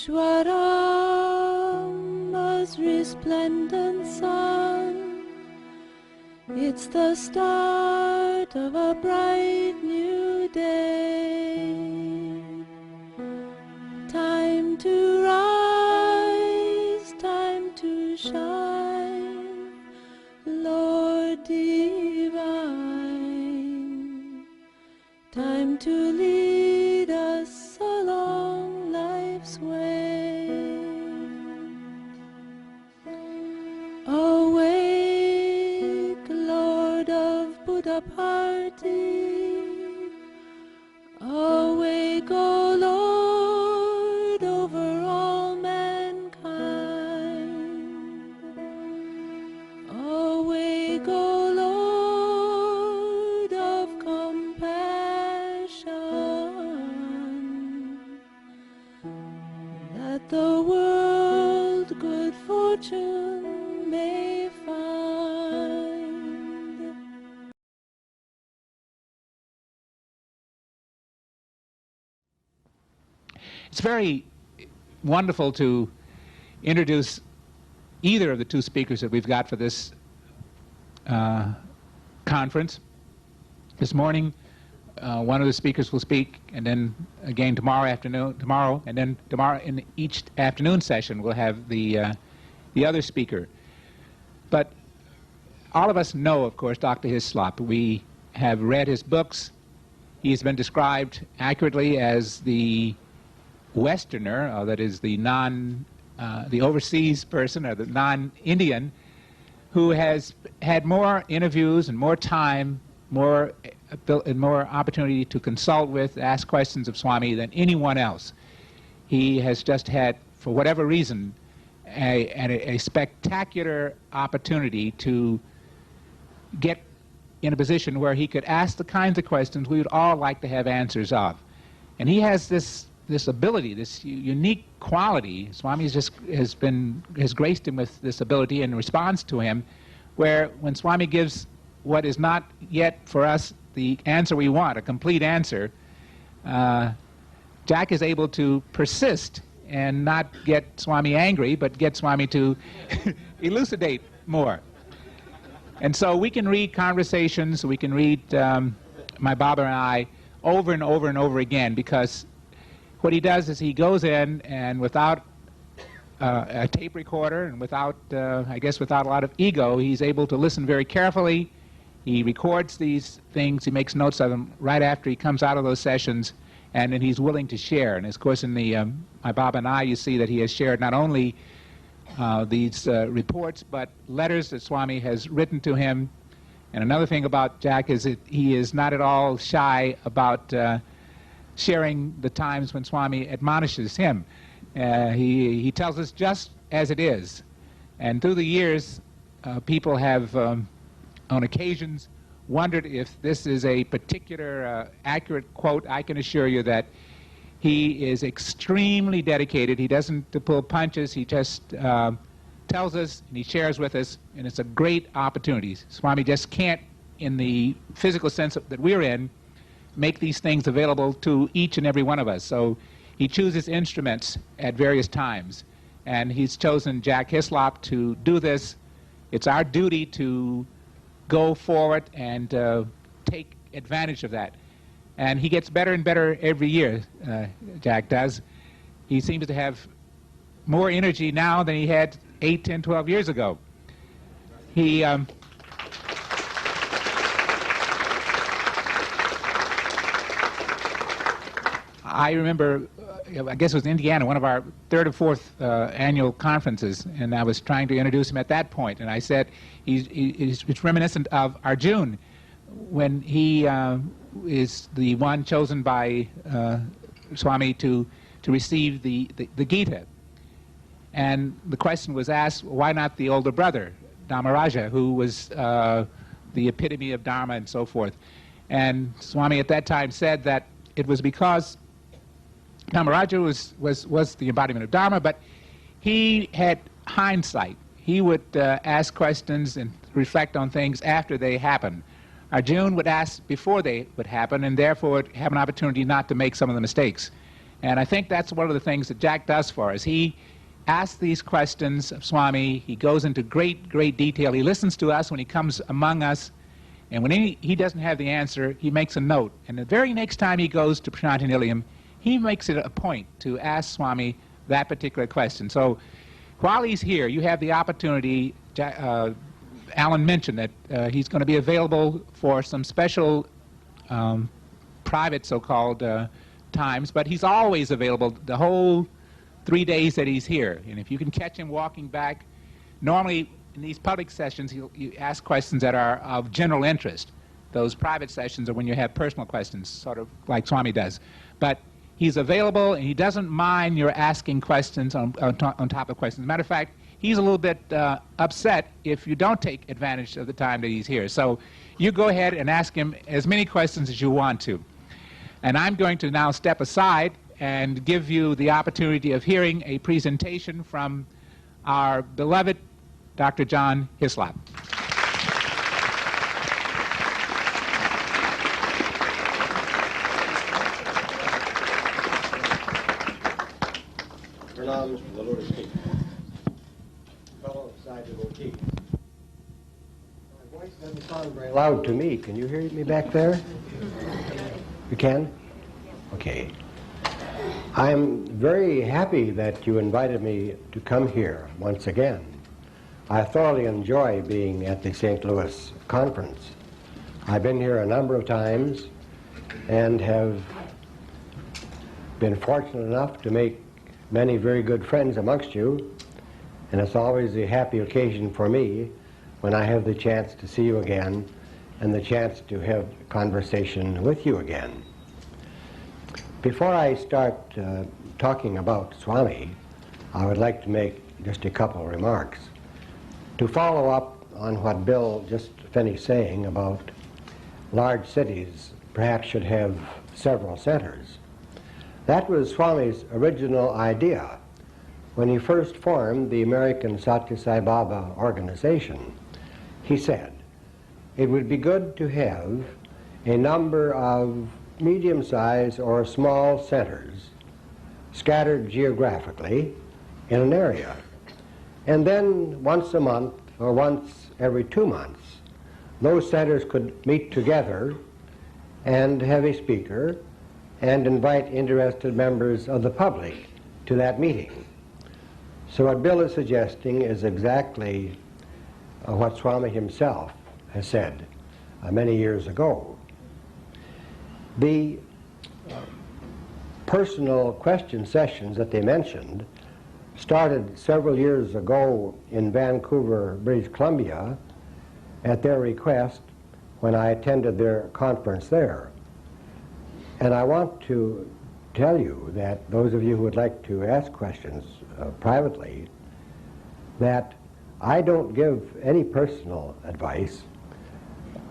Ishwaram, as resplendent sun. It's the start of a bright new day. Time to rise, time to shine, Lord divine. Time to lead us along life's way. Awake, Lord of Buddha party. Awake, O Lord, over all mankind. Awake, O Lord of compassion, that the world good fortune may find. It's very wonderful to introduce either of the two speakers that we've got for this conference. This morning, one of the speakers will speak, and then again tomorrow, and then tomorrow in each afternoon session we'll have the other speaker. But all of us know, of course, Dr. Hislop. We have read his books. He's been described accurately as the Westerner, or that is the the overseas person, or the non-Indian, who has had more interviews and more time, more opportunity to consult with, ask questions of Swami than anyone else. He has just had, for whatever reason, a spectacular opportunity to get in a position where he could ask the kinds of questions we would all like to have answers of. And he has this ability, this unique quality. Swami has graced him with this ability in response to him, where when Swami gives what is not yet for us the answer we want, a complete answer, Jack is able to persist and not get Swami angry, but get Swami to elucidate more. And so we can read Conversations, we can read my Baba and I over and over and over again, because what he does is he goes in and without a tape recorder and without, I guess, without a lot of ego, he's able to listen very carefully. He records these things, he makes notes of them right after he comes out of those sessions, and then he's willing to share. And of course in the my Baba and I, you see that he has shared not only these reports, but letters that Swami has written to him. And another thing about Jack is that he is not at all shy about sharing the times when Swami admonishes him. He tells us just as it is. And through the years, people have, on occasions, wondered if this is a particular accurate quote. I can assure you that he is extremely dedicated. He doesn't pull punches. He just tells us and he shares with us, and it's a great opportunity. Swami just can't, in the physical sense that we're in, make these things available to each and every one of us. So he chooses instruments at various times, and he's chosen Jack Hislop to do this. It's our duty to go forward and take advantage of that. And he gets better and better every year, Jack does. He seems to have more energy now than he had 8, 10, 12 years ago. He I remember, I guess it was in Indiana, one of our 3rd or 4th annual conferences, and I was trying to introduce him at that point, and I said it's reminiscent of Arjuna, when he is the one chosen by Swami to receive the Gita. And the question was asked, why not the older brother, Dharmaraja, who was the epitome of Dharma and so forth. And Swami at that time said that it was because Dharmaraja was the embodiment of Dharma, but he had hindsight. He would ask questions and reflect on things after they happened. Arjuna would ask before they would happen, and therefore have an opportunity not to make some of the mistakes. And I think that's one of the things that Jack does for us. He asks these questions of Swami. He goes into great, great detail. He listens to us when he comes among us. And when he doesn't have the answer, he makes a note. And the very next time he goes to Prashant Nilayam, he makes it a point to ask Swami that particular question. So while he's here, you have the opportunity. Alan mentioned that he's going to be available for some special private so-called times, but he's always available the whole 3 days that he's here. And if you can catch him walking back, normally in these public sessions you ask questions that are of general interest. Those private sessions are when you have personal questions, sort of like Swami does. But he's available, and he doesn't mind your asking questions on top of questions. As a matter of fact, he's a little bit upset if you don't take advantage of the time that he's here. So you go ahead and ask him as many questions as you want to. And I'm going to now step aside and give you the opportunity of hearing a presentation from our beloved Dr. John Hislop. Pranam to the Lord of King. Fellow Sai devotee. My voice doesn't sound very loud to me. Can you hear me back there? You can? Okay. I'm very happy that you invited me to come here once again. I thoroughly enjoy being at the St. Louis conference. I've been here a number of times and have been fortunate enough to make many very good friends amongst you, and it's always a happy occasion for me when I have the chance to see you again and the chance to have conversation with you again. Before I start talking about Swami, I would like to make just a couple of remarks. To follow up on what Bill just finished saying about large cities perhaps should have several centers. That was Swami's original idea when he first formed the American Sathya Sai Baba organization. He said, it would be good to have a number of medium-sized or small centers scattered geographically in an area. And then once a month or once every 2 months, those centers could meet together and have a speaker and invite interested members of the public to that meeting. So what Bill is suggesting is exactly what Swami himself has said many years ago. The personal question sessions that they mentioned started several years ago in Vancouver, British Columbia, at their request when I attended their conference there. And I want to tell you that those of you who would like to ask questions privately, that I don't give any personal advice.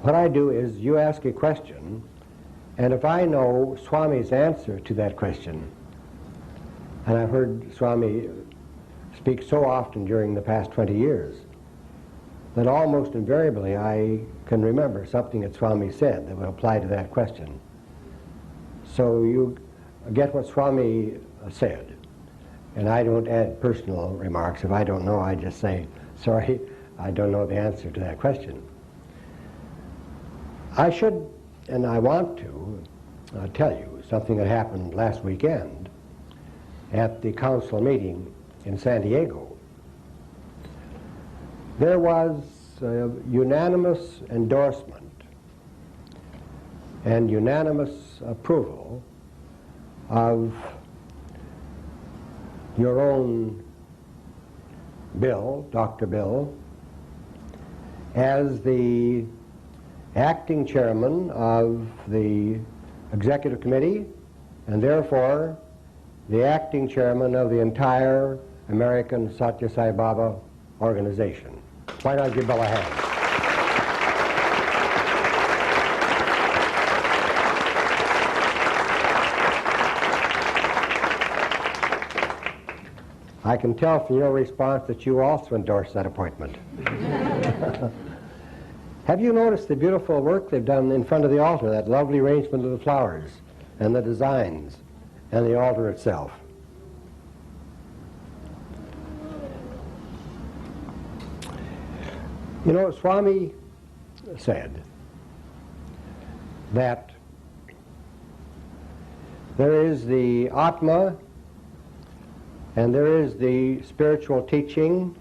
What I do is you ask a question, and if I know Swami's answer to that question, and I've heard Swami speak so often during the past 20 years, that almost invariably I can remember something that Swami said that would apply to that question. So you get what Swami said, and I don't add personal remarks. If I don't know, I just say, sorry, I don't know the answer to that question. I should, and I want to, tell you something that happened last weekend at the council meeting in San Diego. There was a unanimous endorsement and unanimous approval of your own Bill, Dr. Bill, as the acting chairman of the executive committee and therefore the acting chairman of the entire American Sathya Sai Baba organization. Why not give Bill a hand? I can tell from your response that you also endorse that appointment. Have you noticed the beautiful work they've done in front of the altar, that lovely arrangement of the flowers and the designs and the altar itself. You know, Swami said that there is the Atma and there is the spiritual teaching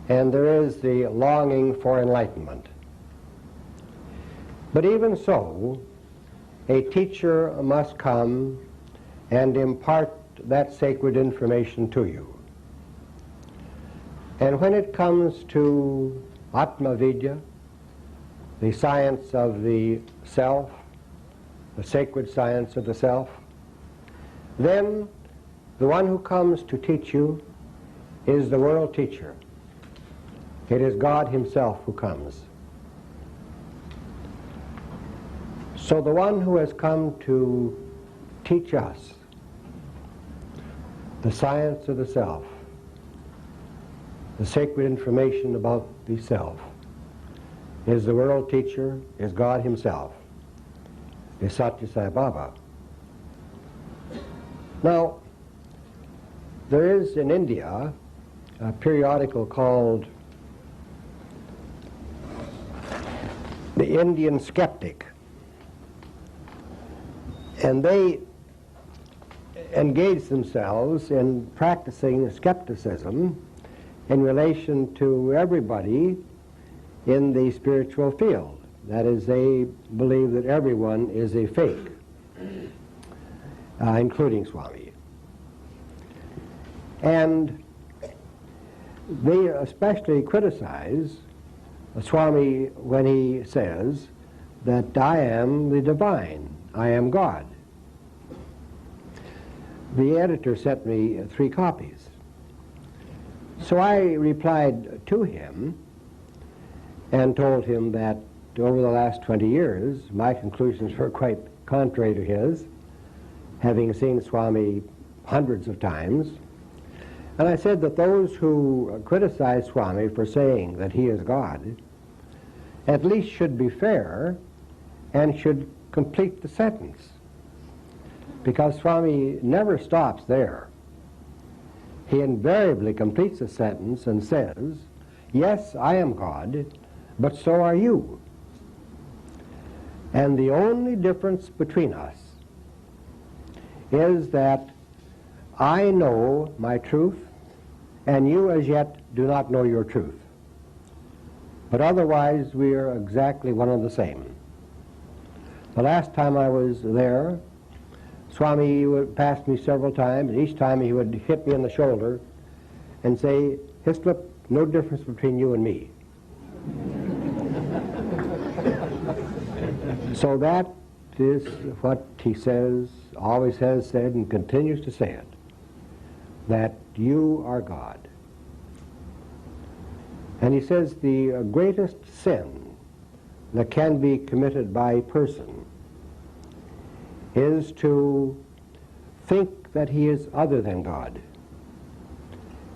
and there is the longing for enlightenment. But even so, a teacher must come and impart that sacred information to you. And when it comes to Atma Vidya, the science of the self, the sacred science of the self, then the one who comes to teach you is the world teacher. It is God himself who comes. So the one who has come to teach us the science of the self, the sacred information about the self, is the world teacher, is God himself, is Sathya Sai Baba. Now, there is in India a periodical called The Indian Skeptic, and they engage themselves in practicing skepticism in relation to everybody in the spiritual field. That is, they believe that everyone is a fake, including Swami. And they especially criticize Swami when he says that I am the divine, I am God. The editor sent me 3 copies. So I replied to him and told him that over the last 20 years, my conclusions were quite contrary to his, having seen Swami hundreds of times. And I said that those who criticize Swami for saying that he is God at least should be fair and should complete the sentence, because Swami never stops there. He invariably completes the sentence and says, yes, I am God, but so are you. And the only difference between us is that I know my truth, and you as yet do not know your truth. But otherwise, we are exactly one and the same. The last time I was there, Swami would pass me several times, and each time he would hit me on the shoulder and say, Hislop, no difference between you and me. So that is what he says, always has said, and continues to say it, that you are God. And he says the greatest sin that can be committed by a person is to think that he is other than God,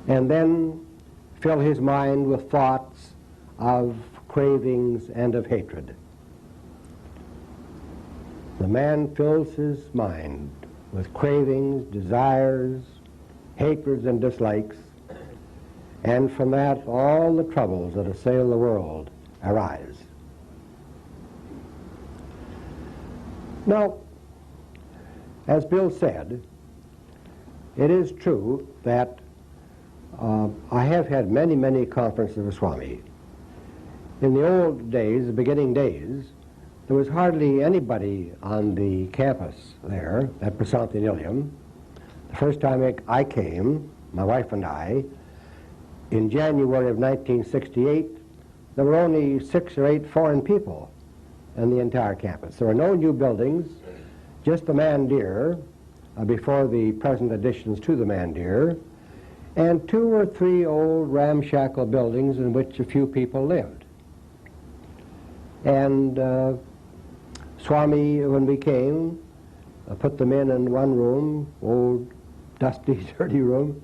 and then fill his mind with thoughts of cravings and of hatred. The man fills his mind with cravings, desires, hatreds, and dislikes, and from that all the troubles that assail the world arise. Now, as Bill said, it is true that I have had many, many conferences with Swami. In the old days, the beginning days, there was hardly anybody on the campus there at Prasanthi Nilayam. The first time I came, my wife and I, in January of 1968, there were only 6 or 8 foreign people in the entire campus. There were no new buildings, just the Mandir, before the present additions to the Mandir, and 2 or 3 old ramshackle buildings in which a few people lived. And Swami, when we came, put the men in one room, old, dusty, dirty room,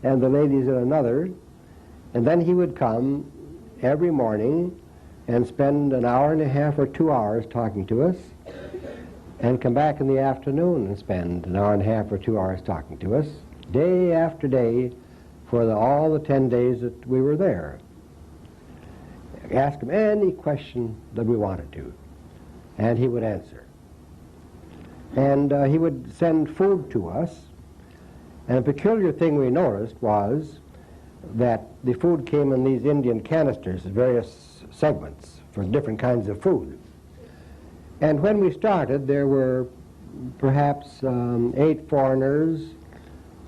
and the ladies in another, and then he would come every morning and spend an hour and a half or 2 hours talking to us, and come back in the afternoon and spend an hour and a half or 2 hours talking to us, day after day, for all the 10 days that we were there. Ask him any question that we wanted to, and he would answer. And he would send food to us, and a peculiar thing we noticed was that the food came in these Indian canisters, various segments for different kinds of food. And when we started, there were perhaps 8 foreigners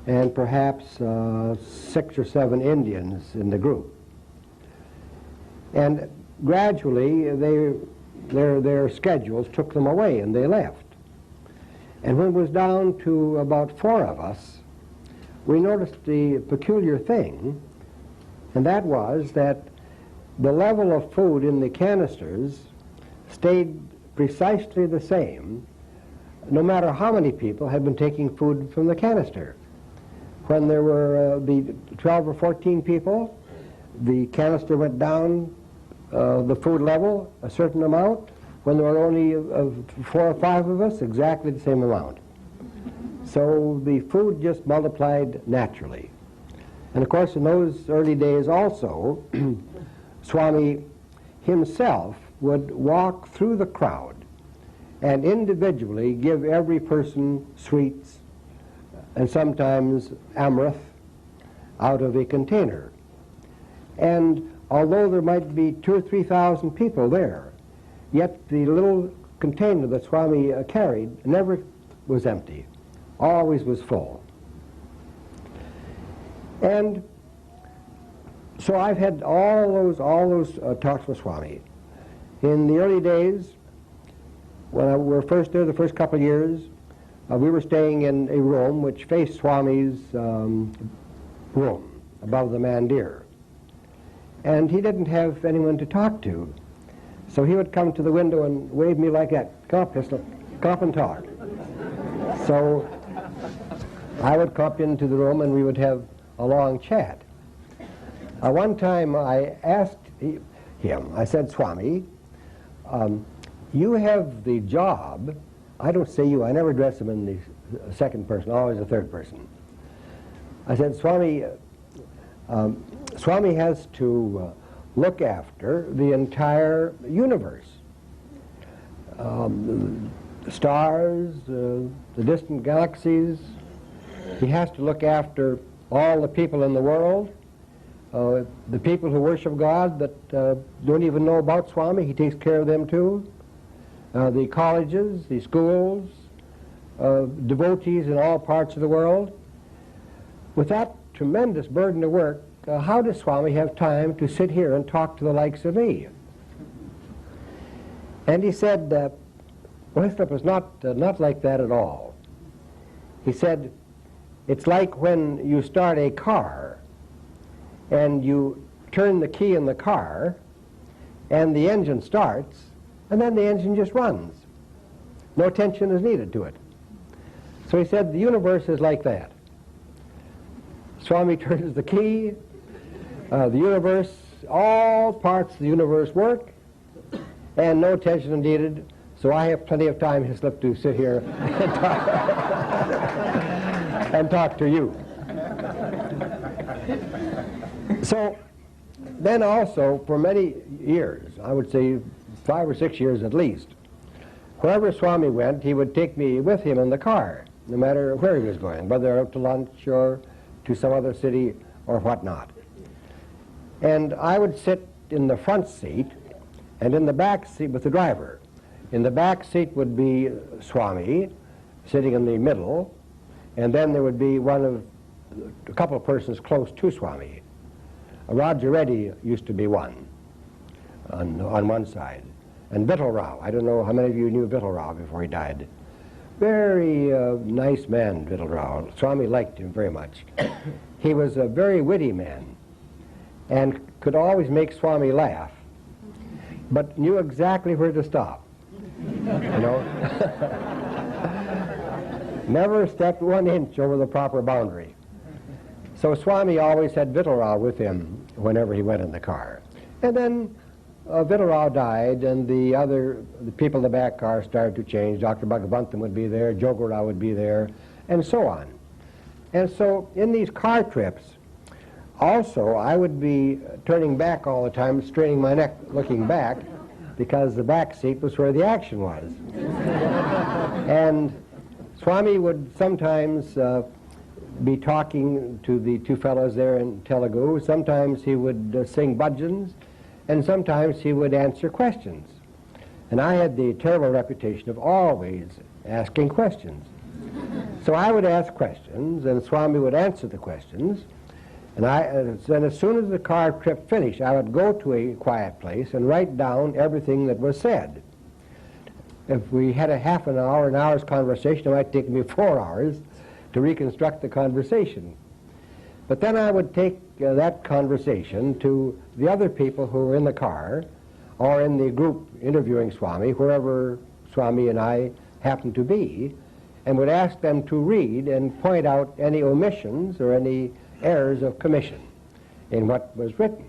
and perhaps 6 or 7 Indians in the group. And gradually, their schedules took them away, and they left. And when it was down to about 4 of us, we noticed the peculiar thing, and that was that the level of food in the canisters stayed precisely the same, no matter how many people had been taking food from the canister. When there were the 12 or 14 people, the canister went down the food level a certain amount. When there were only 4 or 5 of us, exactly the same amount. So the food just multiplied naturally. And of course, in those early days also, Swami himself would walk through the crowd and individually give every person sweets and sometimes amrit out of a container. And although there might be 2,000 or 3,000 people there, yet the little container that Swami carried never was empty, always was full. And so I've had all those talks with Swami. In the early days, when we were first there, the first couple of years, we were staying in a room which faced Swami's room above the mandir. And he didn't have anyone to talk to. So he would come to the window and wave me like that. Come up, Hislop. Come up and talk. So I would come up into the room and we would have a long chat. One time I asked him, I said, Swami, you have the job, I don't say you, I never address him in the second person, always the third person. I said, Swami, Swami has to look after the entire universe. The stars, the distant galaxies. He has to look after all the people in the world, the people who worship God that don't even know about Swami, he takes care of them too. The colleges, the schools, devotees in all parts of the world. With that tremendous burden of work, how does Swami have time to sit here and talk to the likes of me? And he said, well, Hislop was not like that at all. He said, it's like when you start a car and you turn the key in the car and the engine starts and then the engine just runs. No attention is needed to it. So he said the universe is like that. Swami turns the key, the universe, all parts of the universe work, and no attention is needed, so I have plenty of time, Hislop, to sit here and talk, and talk to you. So then also, for many years, I would say 5 or 6 years at least, wherever Swami went, he would take me with him in the car, no matter where he was going, whether out to lunch or to some other city or whatnot. And I would sit in the front seat and in the back seat with the driver. In the back seat would be Swami sitting in the middle, and then there would be a couple of persons close to Swami. Roger Reddy used to be one on one side. And Vittal Rao, I don't know how many of you knew Vittal Rao before he died. Very nice man, Vittal Rao. Swami liked him very much. He was a very witty man and could always make Swami laugh, but knew exactly where to stop. You know? Never stepped 1 inch over the proper boundary. So Swami always had Vittal Rao with him whenever he went in the car. And then Vittarao died, and the people in the back car started to change. Dr. Bhagavan would be there, Jogurao would be there, and so on. And so in these car trips, also, I would be turning back all the time, straining my neck, looking back, because the back seat was where the action was. And Swami would sometimes be talking to the two fellows there in Telugu. Sometimes he would sing bhajans, and sometimes he would answer questions. And I had the terrible reputation of always asking questions. So I would ask questions, and Swami would answer the questions. And then as soon as the car trip finished, I would go to a quiet place and write down everything that was said. If we had a half an hour, an hour's conversation, it might take me 4 hours to reconstruct the conversation. But then I would take that conversation to the other people who were in the car or in the group interviewing Swami, wherever Swami and I happened to be, and would ask them to read and point out any omissions or any errors of commission in what was written.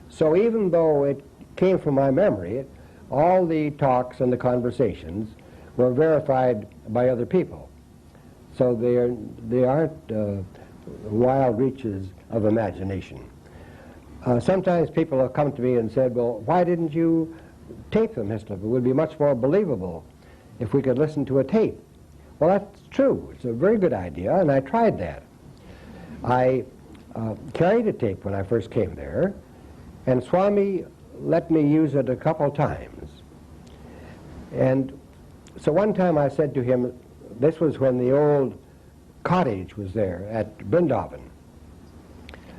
So even though it came from my memory, all the talks and the conversations were verified by other people. So they aren't wild reaches of imagination. Sometimes people have come to me and said, well, why didn't you tape them, Hislop? It would be much more believable if we could listen to a tape. Well, that's true. It's a very good idea, and I tried that. I carried a tape when I first came there, and Swami let me use it a couple times. And so one time I said to him, this was when the old cottage was there at Vrindavan,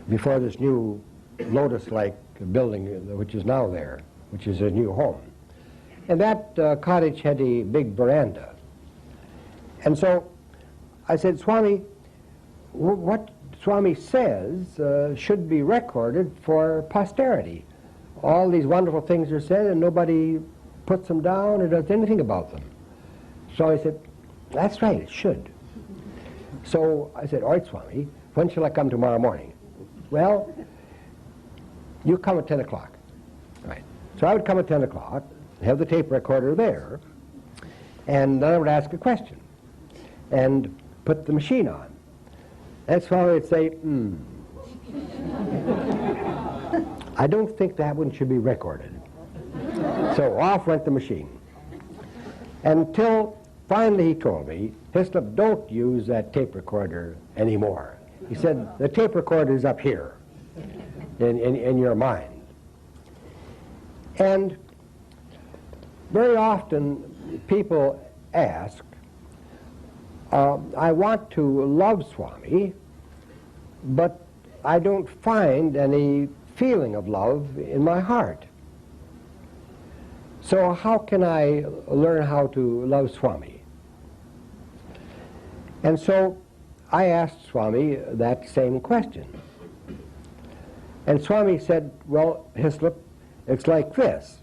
before this new lotus-like building which is now there, which is a new home. And that cottage had a big veranda. And so I said, Swami, what Swami says should be recorded for posterity. All these wonderful things are said and nobody puts them down or does anything about them. So I said, that's right, it should. So I said, all right, Swami, when shall I come tomorrow morning? Well, you come at 10 o'clock. Right. So I would come at 10 o'clock, have the tape recorder there, and then I would ask a question and put the machine on. And Swami would say, I don't think that one should be recorded. So off went the machine. Until finally he told me, Hislop, don't use that tape recorder anymore. He said, the tape recorder is up here in your mind. And very often people ask, I want to love Swami, but I don't find any feeling of love in my heart. So how can I learn how to love Swami? And so I asked Swami that same question. And Swami said, well, Hislop, it's like this.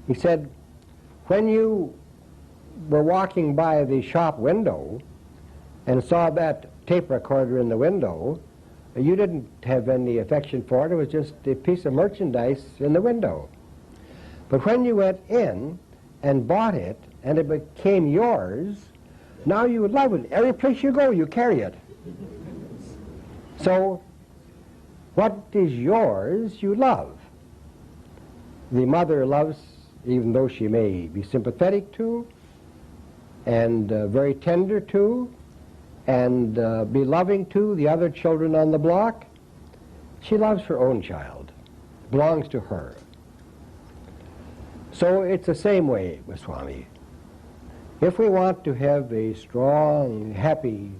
He said, when you were walking by the shop window and saw that tape recorder in the window, you didn't have any affection for it. It was just a piece of merchandise in the window. But when you went in and bought it and it became yours, now you would love it. Every place you go, you carry it. So what is yours, you love. The mother loves, even though she may be sympathetic to, and very tender to, and be loving to the other children on the block. She loves her own child. It belongs to her. So it's the same way with Swami. If we want to have a strong, happy,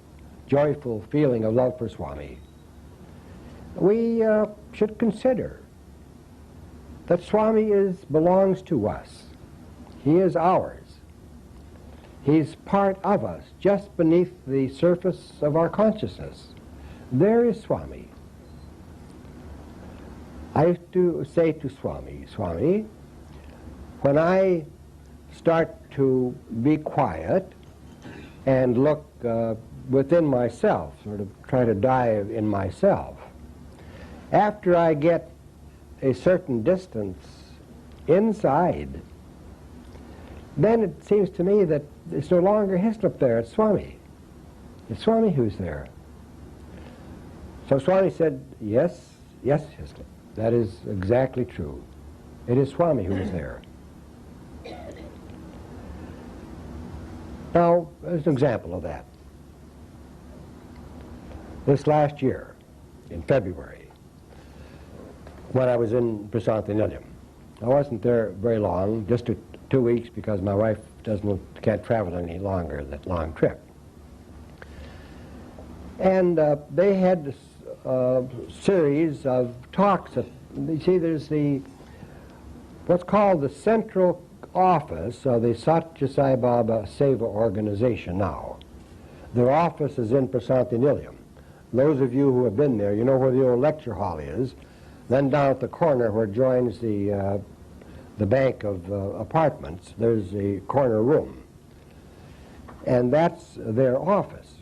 joyful feeling of love for Swami, we should consider that Swami belongs to us. He is ours. He's part of us, just beneath the surface of our consciousness. There is Swami. I used to say to Swami, Swami, when I start to be quiet and look within myself, sort of try to dive in myself, after I get a certain distance inside, then it seems to me that it's no longer Hislop there, it's Swami. It's Swami who's there. So Swami said, yes, Hislop, that is exactly true. It is Swami who is there. Now, there's an example of that. This last year, in February, when I was in Prasanthi Nilayam, I wasn't there very long, just 2 weeks, because my wife can't travel any longer, that long trip. And they had a series of talks. You see, there's what's called the central office of the Sathya Sai Baba Seva organization now. Their office is in Prasanthi Nilayam. Those of you who have been there, you know where the old lecture hall is. Then down at the corner where it joins the bank of apartments, there's a corner room. And that's their office.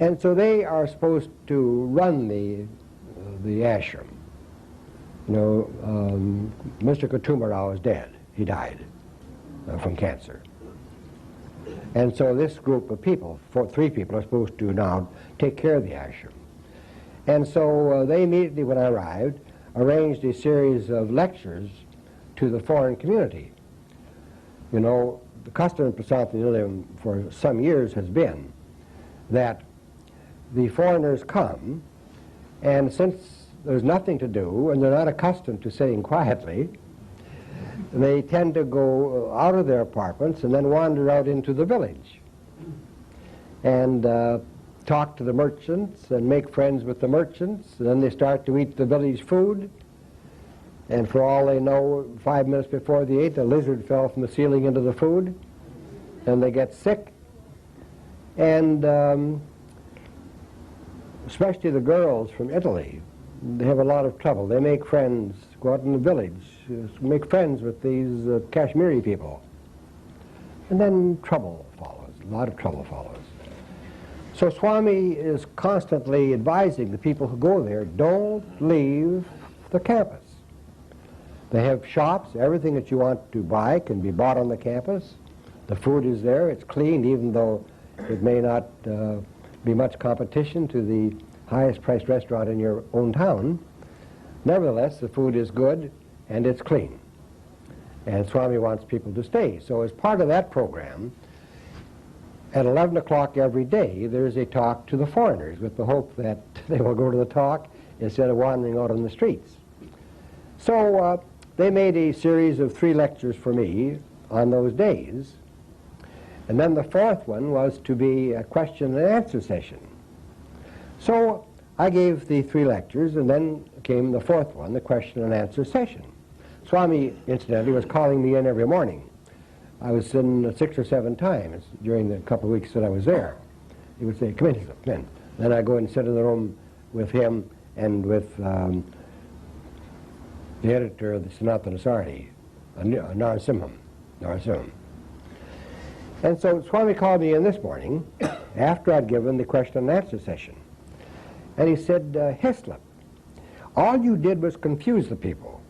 And so they are supposed to run the ashram. You know, Mr. Kutumarao is dead. He died from cancer. And so this group of people, 3 people, are supposed to now take care of the ashram. And so they immediately, when I arrived, arranged a series of lectures to the foreign community. You know, the custom in Prasanthi Nilayam for some years has been that the foreigners come, and since there's nothing to do and they're not accustomed to sitting quietly, they tend to go out of their apartments and then wander out into the village and talk to the merchants and make friends with the merchants, and then they start to eat the village food, and for all they know, 5 minutes before they ate, a lizard fell from the ceiling into the food, and they get sick. And especially the girls from Italy, they have a lot of trouble. They make friends, go out in the village, make friends with these Kashmiri people. And then trouble follows, a lot of trouble follows. So Swami is constantly advising the people who go there, don't leave the campus. They have shops, everything that you want to buy can be bought on the campus. The food is there, it's clean, even though it may not be much competition to the highest priced restaurant in your own town. Nevertheless, the food is good and it's clean. And Swami wants people to stay. So as part of that program, at 11 o'clock every day, there's a talk to the foreigners with the hope that they will go to the talk instead of wandering out on the streets. So they made a series of 3 lectures for me on those days. And then the 4th one was to be a question and answer session. So I gave the 3 lectures, and then came the 4th one, the question and answer session. Swami, incidentally, was calling me in every morning. I was in 6 or 7 times during the couple of weeks that I was there. He would say, come in, come in. Then I'd go and sit in the room with him and with the editor of the Sanatana Sarthi, Narasimham. And so Swami called me in this morning after I'd given the question and answer session. And he said, Hislop, all you did was confuse the people.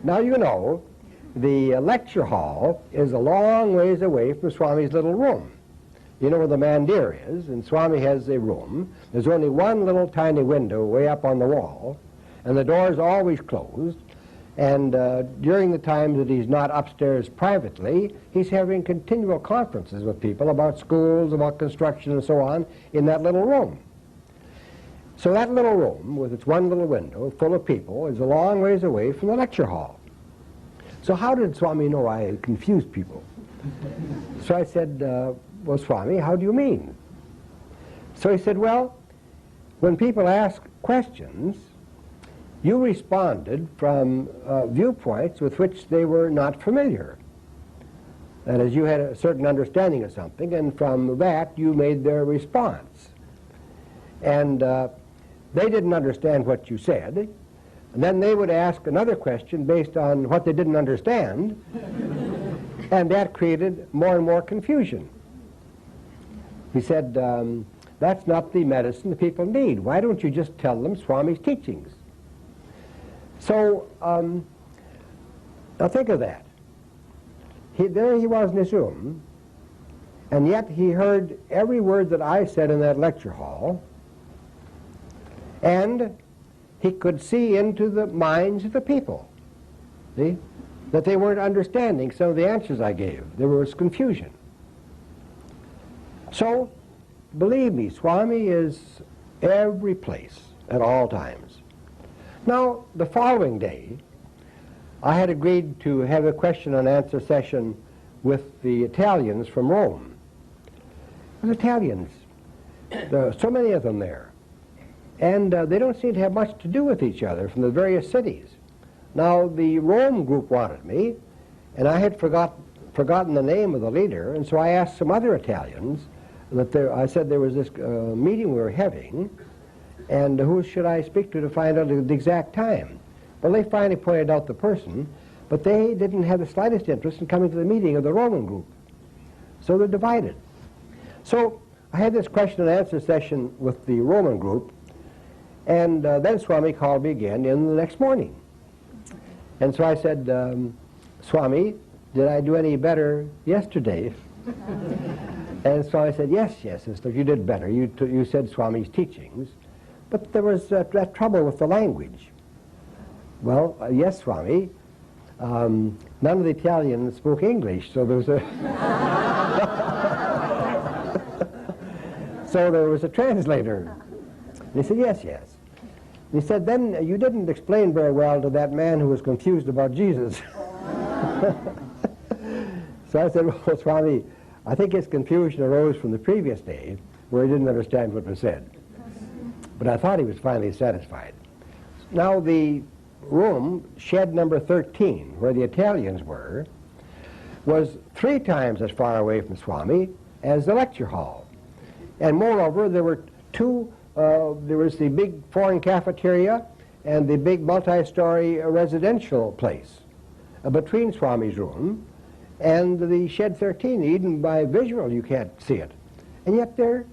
Now, you know, the lecture hall is a long ways away from Swami's little room. You know where the mandir is, and Swami has a room. There's only one little tiny window way up on the wall, and the door is always closed. And during the time that he's not upstairs privately, he's having continual conferences with people about schools, about construction, and so on, in that little room. So that little room, with its one little window, full of people, is a long ways away from the lecture hall. So how did Swami know I had confused people? So I said, well, Swami, how do you mean? So he said, well, when people ask questions, you responded from viewpoints with which they were not familiar. That is, you had a certain understanding of something, and from that you made their response. And they didn't understand what you said, and then they would ask another question based on what they didn't understand, and that created more and more confusion. He said, that's not the medicine the people need. Why don't you just tell them Swami's teachings? So, now think of that. There he was in his room, and yet he heard every word that I said in that lecture hall, and he could see into the minds of the people, see, that they weren't understanding some of the answers I gave. There was confusion. So, believe me, Swami is every place at all times. Now, the following day, I had agreed to have a question and answer session with the Italians from Rome. The Italians, there are so many of them there. And they don't seem to have much to do with each other from the various cities. Now, the Rome group wanted me, and I had forgotten the name of the leader, and so I asked some other Italians, I said there was this meeting we were having, and who should I speak to find out the exact time? Well, they finally pointed out the person, but they didn't have the slightest interest in coming to the meeting of the Roman group. So they're divided. So I had this question and answer session with the Roman group, and then Swami called me again in the next morning. And so I said, Swami, did I do any better yesterday? And so I said, yes, sister, you did better. You said Swami's teachings. But there was that trouble with the language. Well, yes, Swami. None of the Italians spoke English, so there was a... so there was a translator. And he said, yes. And he said, then you didn't explain very well to that man who was confused about Jesus. So I said, well, Swami, I think his confusion arose from the previous day where he didn't understand what was said. But I thought he was finally satisfied. Now the room, shed number 13, where the Italians were, was 3 times as far away from Swami as the lecture hall. And moreover, there were there was the big foreign cafeteria and the big multi-story residential place between Swami's room and the shed 13. Even by visual you can't see it. And yet there,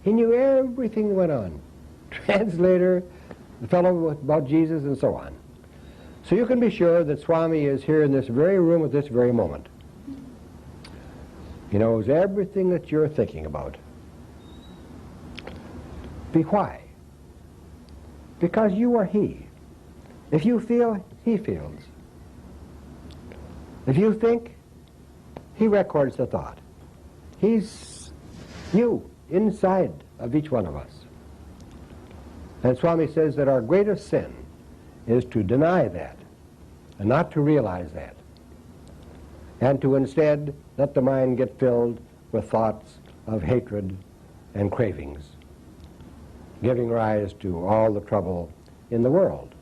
he knew everything that went on. Translator, the fellow about Jesus, and so on. So you can be sure that Swami is here in this very room at this very moment. He knows everything that you're thinking about. Why? Because you are he. If you feel, he feels. If you think, he records the thought. He's you, inside of each one of us. And Swami says that our greatest sin is to deny that, and not to realize that, and to instead let the mind get filled with thoughts of hatred and cravings, giving rise to all the trouble in the world.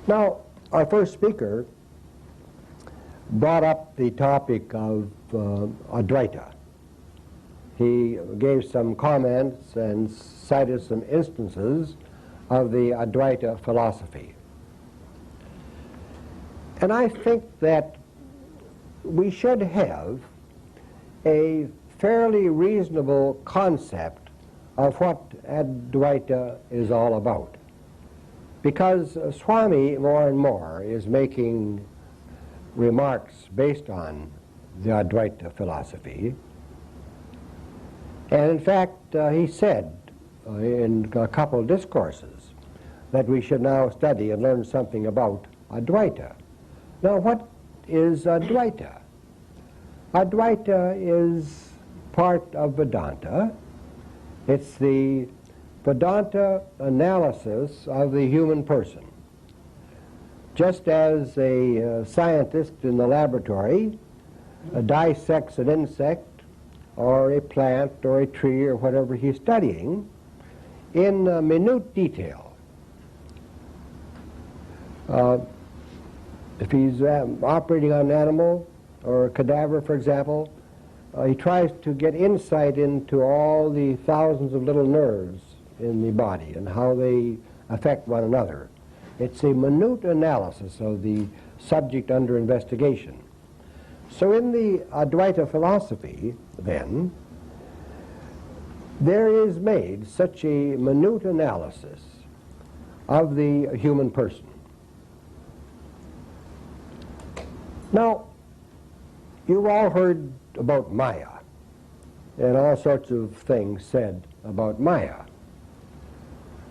Now, our first speaker brought up the topic of Advaita. He gave some comments and cited some instances of the Advaita philosophy. And I think that we should have a fairly reasonable concept of what Advaita is all about. Because Swami more and more is making remarks based on the Advaita philosophy. And in fact, he said in a couple of discourses that we should now study and learn something about Advaita. Now, what is Advaita? Advaita is part of Vedanta. It's the Vedanta analysis of the human person. Just as a scientist in the laboratory dissects an insect or a plant or a tree or whatever he's studying in minute detail. If he's operating on an animal or a cadaver, for example, he tries to get insight into all the thousands of little nerves in the body and how they affect one another. It's a minute analysis of the subject under investigation. So in the Advaita philosophy, then, there is made such a minute analysis of the human person. Now, you've all heard about Maya and all sorts of things said about Maya.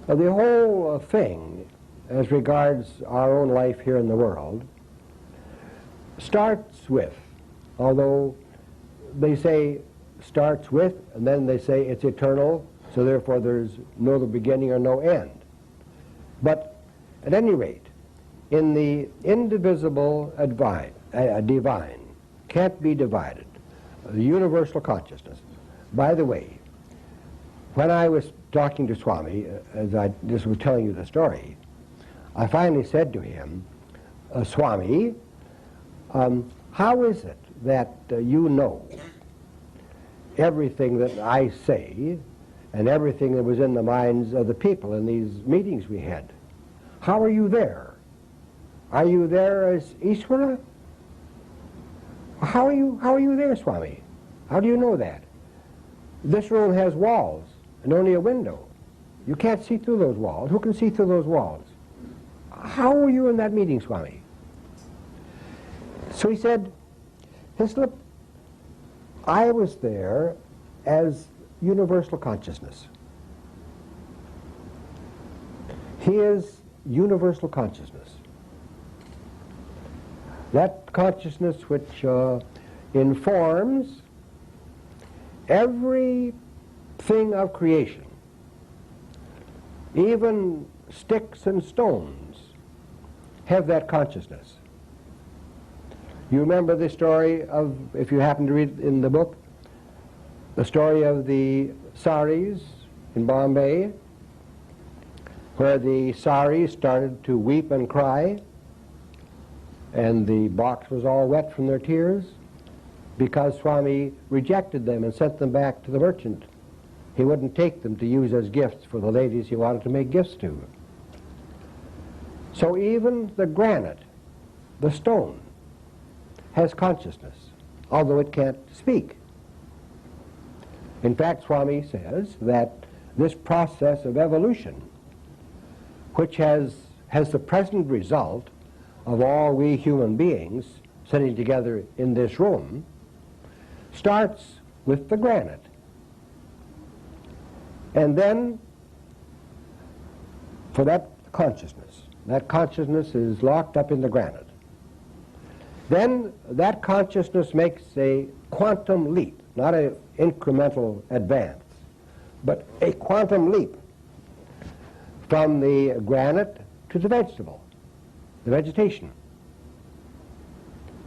Now, the whole thing, as regards our own life here in the world, starts with, although they say starts with, and then they say it's eternal, so therefore there's no beginning or no end. But at any rate, in the indivisible divine, can't be divided, the universal consciousness. By the way, when I was talking to Swami, as I just was telling you the story, I finally said to him, Swami, how is it that you know everything that I say and everything that was in the minds of the people in these meetings we had? How are you there? Are you there as Ishvara? How are you there, Swami? How do you know that? This room has walls and only a window. You can't see through those walls. Who can see through those walls? How were you in that meeting, Swami? So he said, Hislop, I was there as universal consciousness. He is universal consciousness. That consciousness which informs everything of creation, even sticks and stones have that consciousness. You remember the story of, if you happen to read in the book, the story of the saris in Bombay, where the saris started to weep and cry, and the box was all wet from their tears, because Swami rejected them and sent them back to the merchant. He wouldn't take them to use as gifts for the ladies he wanted to make gifts to. So even the granite, the stone, has consciousness, although it can't speak. In fact, Swami says that this process of evolution, which has the present result of all we human beings sitting together in this room, starts with the granite. And then, for that consciousness is locked up in the granite. Then that consciousness makes a quantum leap, not an incremental advance, but a quantum leap from the granite to the vegetable, the vegetation.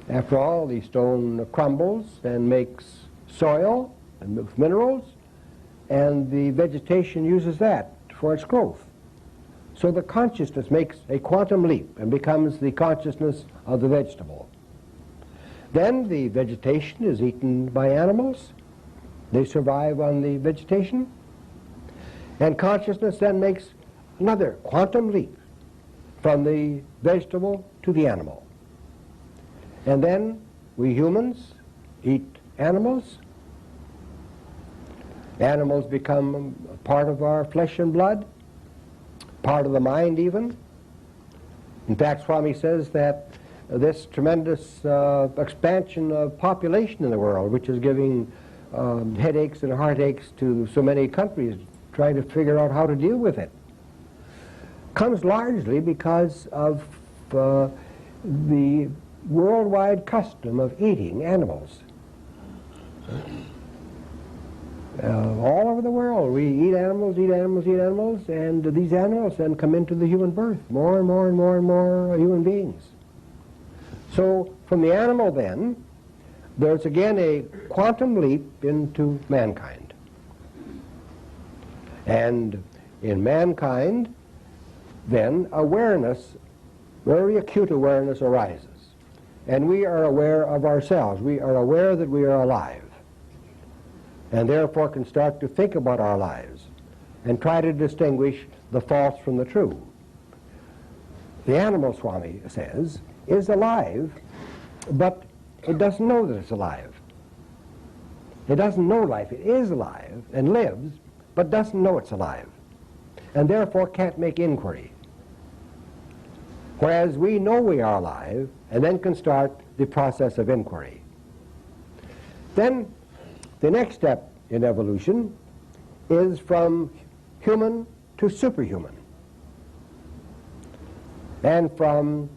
After all, the stone crumbles and makes soil and minerals, and the vegetation uses that for its growth. So the consciousness makes a quantum leap and becomes the consciousness of the vegetable. Then the vegetation is eaten by animals. They survive on the vegetation. And consciousness then makes another quantum leap from the vegetable to the animal. And then we humans eat animals. Animals become part of our flesh and blood, part of the mind even. In fact, Swami says that this tremendous expansion of population in the world, which is giving headaches and heartaches to so many countries trying to figure out how to deal with it, comes largely because of the worldwide custom of eating animals. All over the world, we eat animals, and these animals then come into the human birth, more and more and more and more human beings. So from the animal then, there's again a quantum leap into mankind. And in mankind, then awareness, very acute awareness arises. And we are aware of ourselves. We are aware that we are alive. And therefore can start to think about our lives and try to distinguish the false from the true. The animal, Swami says, is alive, but it doesn't know that it's alive. It doesn't know life. It is alive and lives, but doesn't know it's alive, and therefore can't make inquiry. whereas we know we are alive and then can start the process of inquiry. Then the next step in evolution is from human to superhuman, and from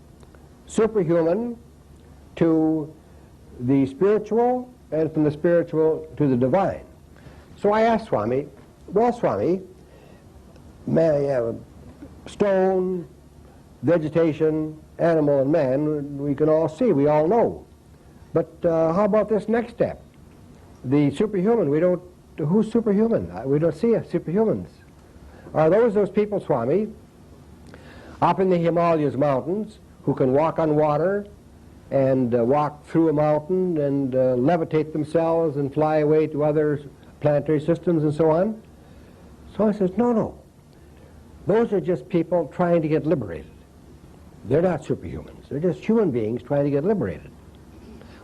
superhuman to the spiritual, and from the spiritual to the divine. So I asked Swami, well, Swami, stone, vegetation, animal, and man, we can all see, we all know. But how about this next step? The superhuman, who's superhuman? We don't see superhumans. Are those people, Swami, up in the Himalayas mountains, who can walk on water and walk through a mountain and levitate themselves and fly away to other planetary systems and so on? So I says, no. Those are just people trying to get liberated. They're not superhumans. They're just human beings trying to get liberated.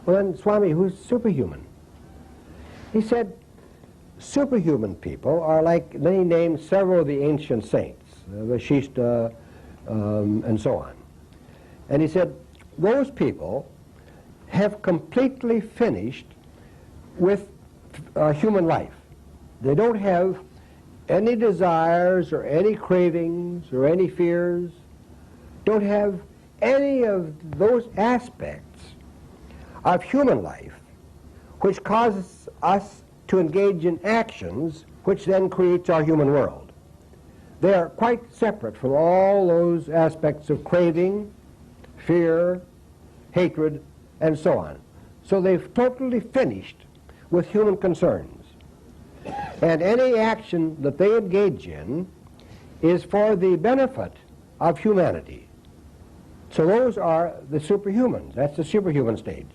Well then, Swami, who's superhuman? He said, superhuman people are like, then he named several of the ancient saints, Vashishta, and so on. And he said, those people have completely finished with human life. They don't have any desires or any cravings or any fears, don't have any of those aspects of human life which causes us to engage in actions which then creates our human world. They are quite separate from all those aspects of craving, fear, hatred, and so on. So they've totally finished with human concerns. And any action that they engage in is for the benefit of humanity. So those are the superhumans. That's the superhuman stage.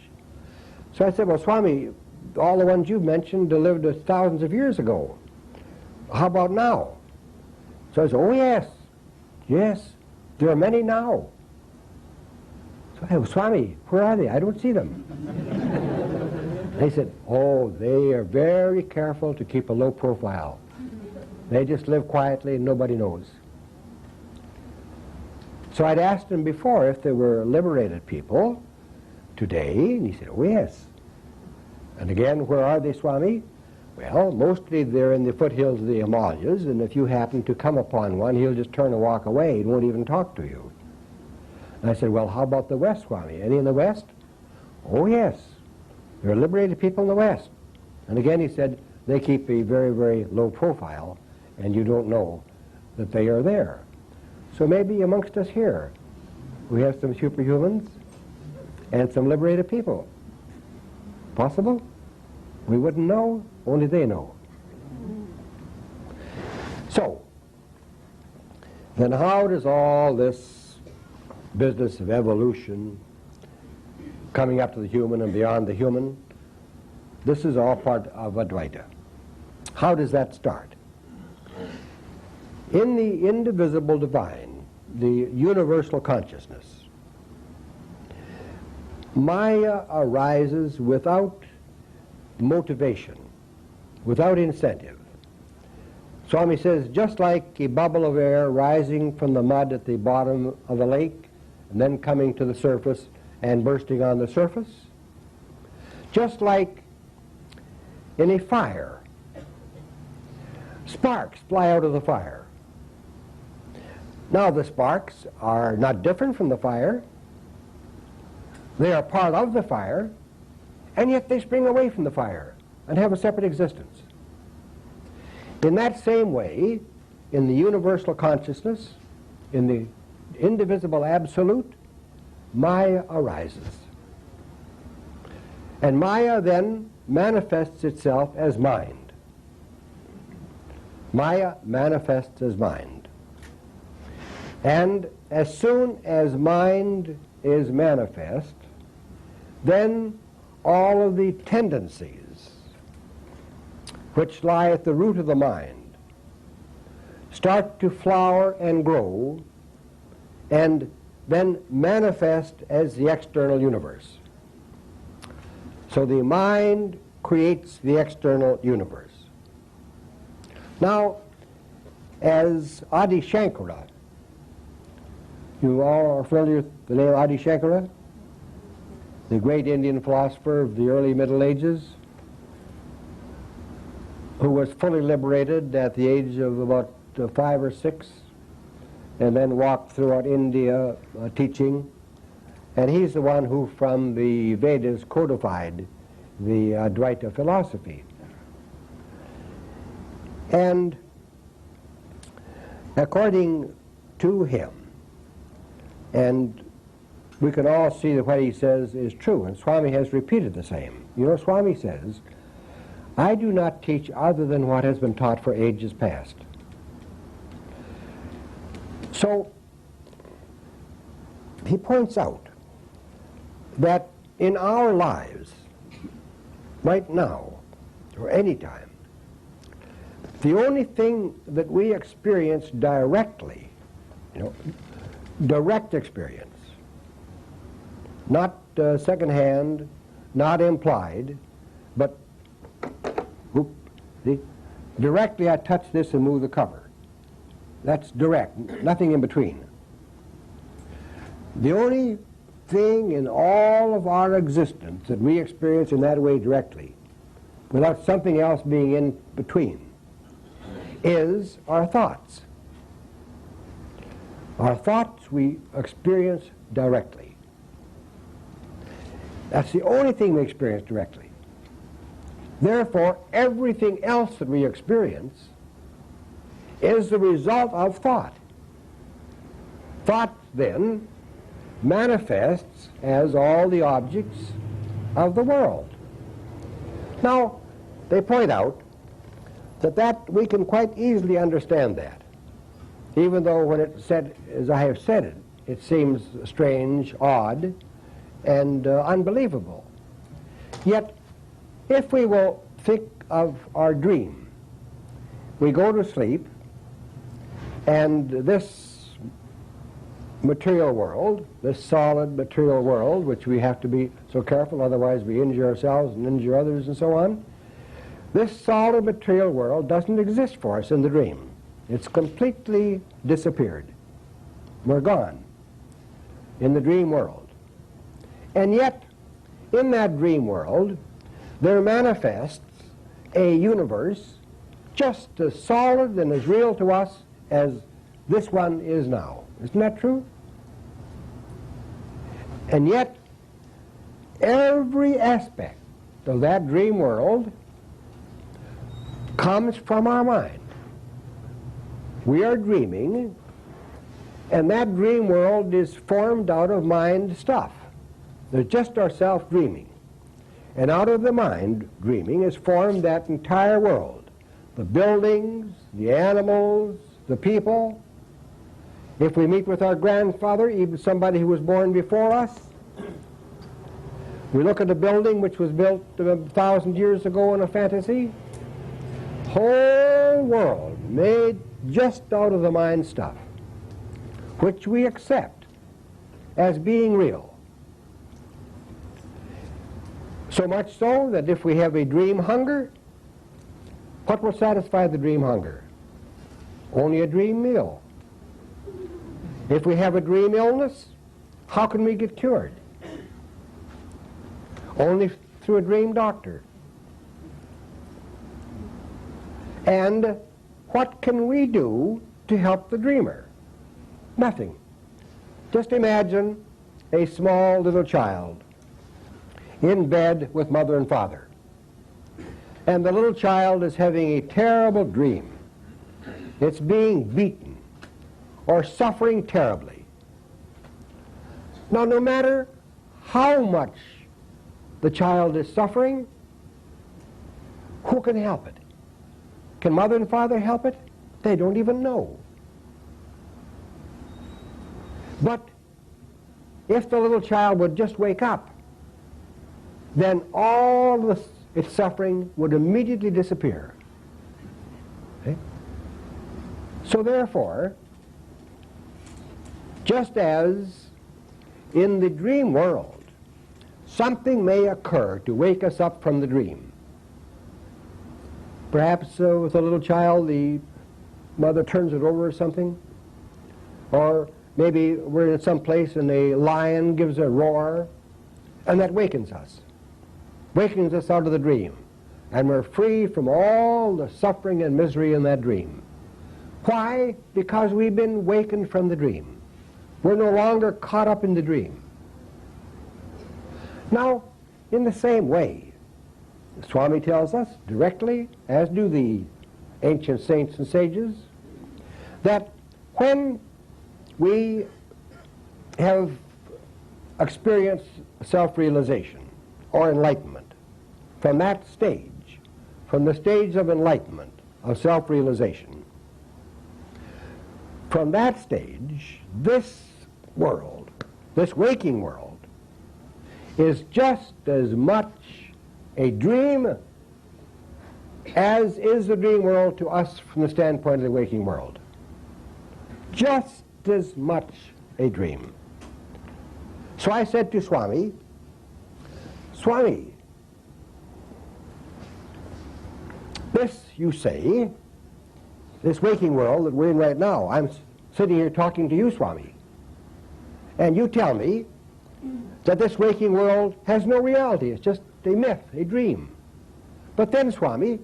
So I said, well, Swami, all the ones you've mentioned lived thousands of years ago. How about now? So I said, oh yes, there are many now. So I said, well, Swami, where are they? I don't see them. They said, oh, they are very careful to keep a low profile. They just live quietly and nobody knows. So I'd asked him before if there were liberated people today, and he said, oh yes. And again, where are they, Swami? Well, mostly they're in the foothills of the Himalayas, and if you happen to come upon one, he'll just turn and walk away and won't even talk to you. And I said, well, how about the West, Swami? Any in the West? Oh yes. There are liberated people in the West. And again, he said, they keep a very, very low profile, and you don't know that they are there. So maybe amongst us here, we have some superhumans and some liberated people. Possible? We wouldn't know, only they know. So, then how does all this business of evolution, coming up to the human and beyond the human, this is all part of Advaita. How does that start? In the indivisible divine, the universal consciousness, Maya arises without motivation, without incentive. Swami says, just like a bubble of air rising from the mud at the bottom of a lake and then coming to the surface and bursting on the surface, just like in a fire, sparks fly out of the fire. Now the sparks are not different from the fire. They are part of the fire, and yet they spring away from the fire and have a separate existence. In that same way, in the universal consciousness, in the indivisible absolute, Maya arises. And Maya then manifests itself as mind. Maya manifests as mind. And as soon as mind is manifest, then all of the tendencies which lie at the root of the mind start to flower and grow and then manifest as the external universe. So the mind creates the external universe. Now, as Adi Shankara You all are familiar with the name Adi Shankara, the great Indian philosopher of the early Middle Ages, who was fully liberated at the age of about 5 or 6, and then walked throughout India teaching. And he's the one who, from the Vedas, codified the Advaita philosophy. And according to him, and we can all see that what he says is true, and Swami has repeated the same. You know, Swami says, I do not teach other than what has been taught for ages past. So, he points out that in our lives, right now, or any time, the only thing that we experience directly, direct experience, not secondhand, not implied, but directly I touch this and move the cover. That's direct, nothing in between. The only thing in all of our existence that we experience in that way directly, without something else being in between, is our thoughts. Our thoughts we experience directly. That's the only thing we experience directly. Therefore, everything else that we experience is the result of thought. Thought, then, manifests as all the objects of the world. Now, they point out that we can quite easily understand that, even though when it's said, as I have said it, it seems strange, odd, and unbelievable. Yet, if we will think of our dream, we go to sleep, and this material world, this solid material world, which we have to be so careful, otherwise we injure ourselves and injure others and so on, this solid material world doesn't exist for us in the dream. It's completely disappeared. We're gone in the dream world. And yet, in that dream world, there manifests a universe just as solid and as real to us as this one is now. Isn't that true? And yet, every aspect of that dream world comes from our mind. We are dreaming, and that dream world is formed out of mind stuff. There's just ourself dreaming. And out of the mind dreaming is formed that entire world. The buildings, the animals, the people. If we meet with our grandfather, even somebody who was born before us, we look at a building which was built 1,000 years ago in a fantasy. Whole world made just out of the mind stuff, which we accept as being real. So much so that if we have a dream hunger, what will satisfy the dream hunger? Only a dream meal. If we have a dream illness, how can we get cured? Only through a dream doctor. And what can we do to help the dreamer? Nothing. Just imagine a small little child in bed with mother and father. And the little child is having a terrible dream. It's being beaten or suffering terribly. Now, no matter how much the child is suffering, who can help it? Can mother and father help it? They don't even know. But if the little child would just wake up, then all its suffering would immediately disappear. Okay? So therefore, just as in the dream world, something may occur to wake us up from the dream. Perhaps with a little child, the mother turns it over or something. Or maybe we're in some place and a lion gives a roar, and that wakens us out of the dream. And we're free from all the suffering and misery in that dream. Why? Because we've been wakened from the dream. We're no longer caught up in the dream. Now, in the same way, Swami tells us directly, as do the ancient saints and sages, that when we have experienced self-realization or enlightenment, from that stage, from the stage of enlightenment, of self-realization, from that stage, this world, this waking world, is just as much a dream as is the dream world to us from the standpoint of the waking world. Just as much a dream. So I said to Swami, Swami, this, you say, this waking world that we're in right now, I'm sitting here talking to you, Swami, and you tell me that this waking world has no reality. It's just a myth, a dream. But then, Swami,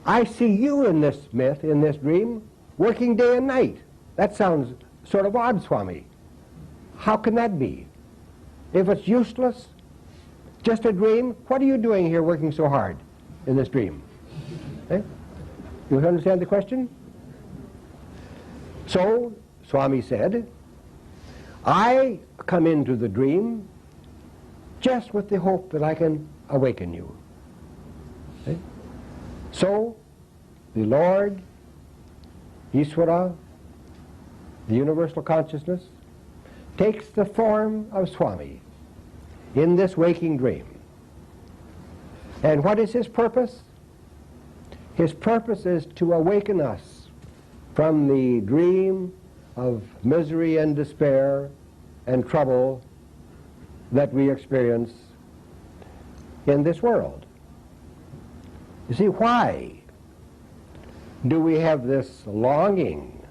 I see you in this myth, in this dream, working day and night. That sounds sort of odd, Swami. How can that be? If it's useless, just a dream, what are you doing here working so hard in this dream? Eh? You understand the question? So, Swami said, I come into the dream just with the hope that I can awaken you. Eh? So, the Lord, Ishvara, the universal consciousness, takes the form of Swami in this waking dream. And what is his purpose? His purpose is to awaken us from the dream of misery and despair and trouble that we experience in this world. You see, why do we have this longing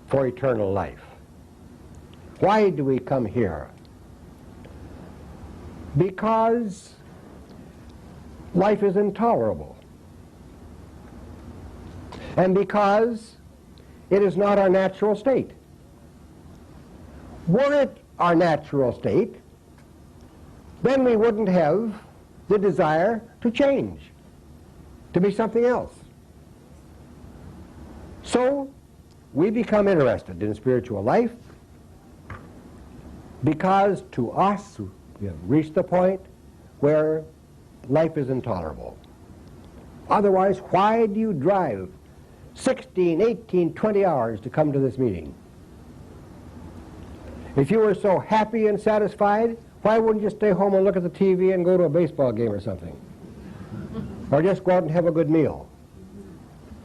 for eternal life? Why do we come here? Because life is intolerable. And because it is not our natural state. Were it our natural state, then we wouldn't have the desire to change, to be something else. So we become interested in spiritual life because to us we have reached the point where life is intolerable. Otherwise, why do you drive 16, 18, 20 hours to come to this meeting? If you were so happy and satisfied, why wouldn't you stay home and look at the TV and go to a baseball game or something? Or just go out and have a good meal?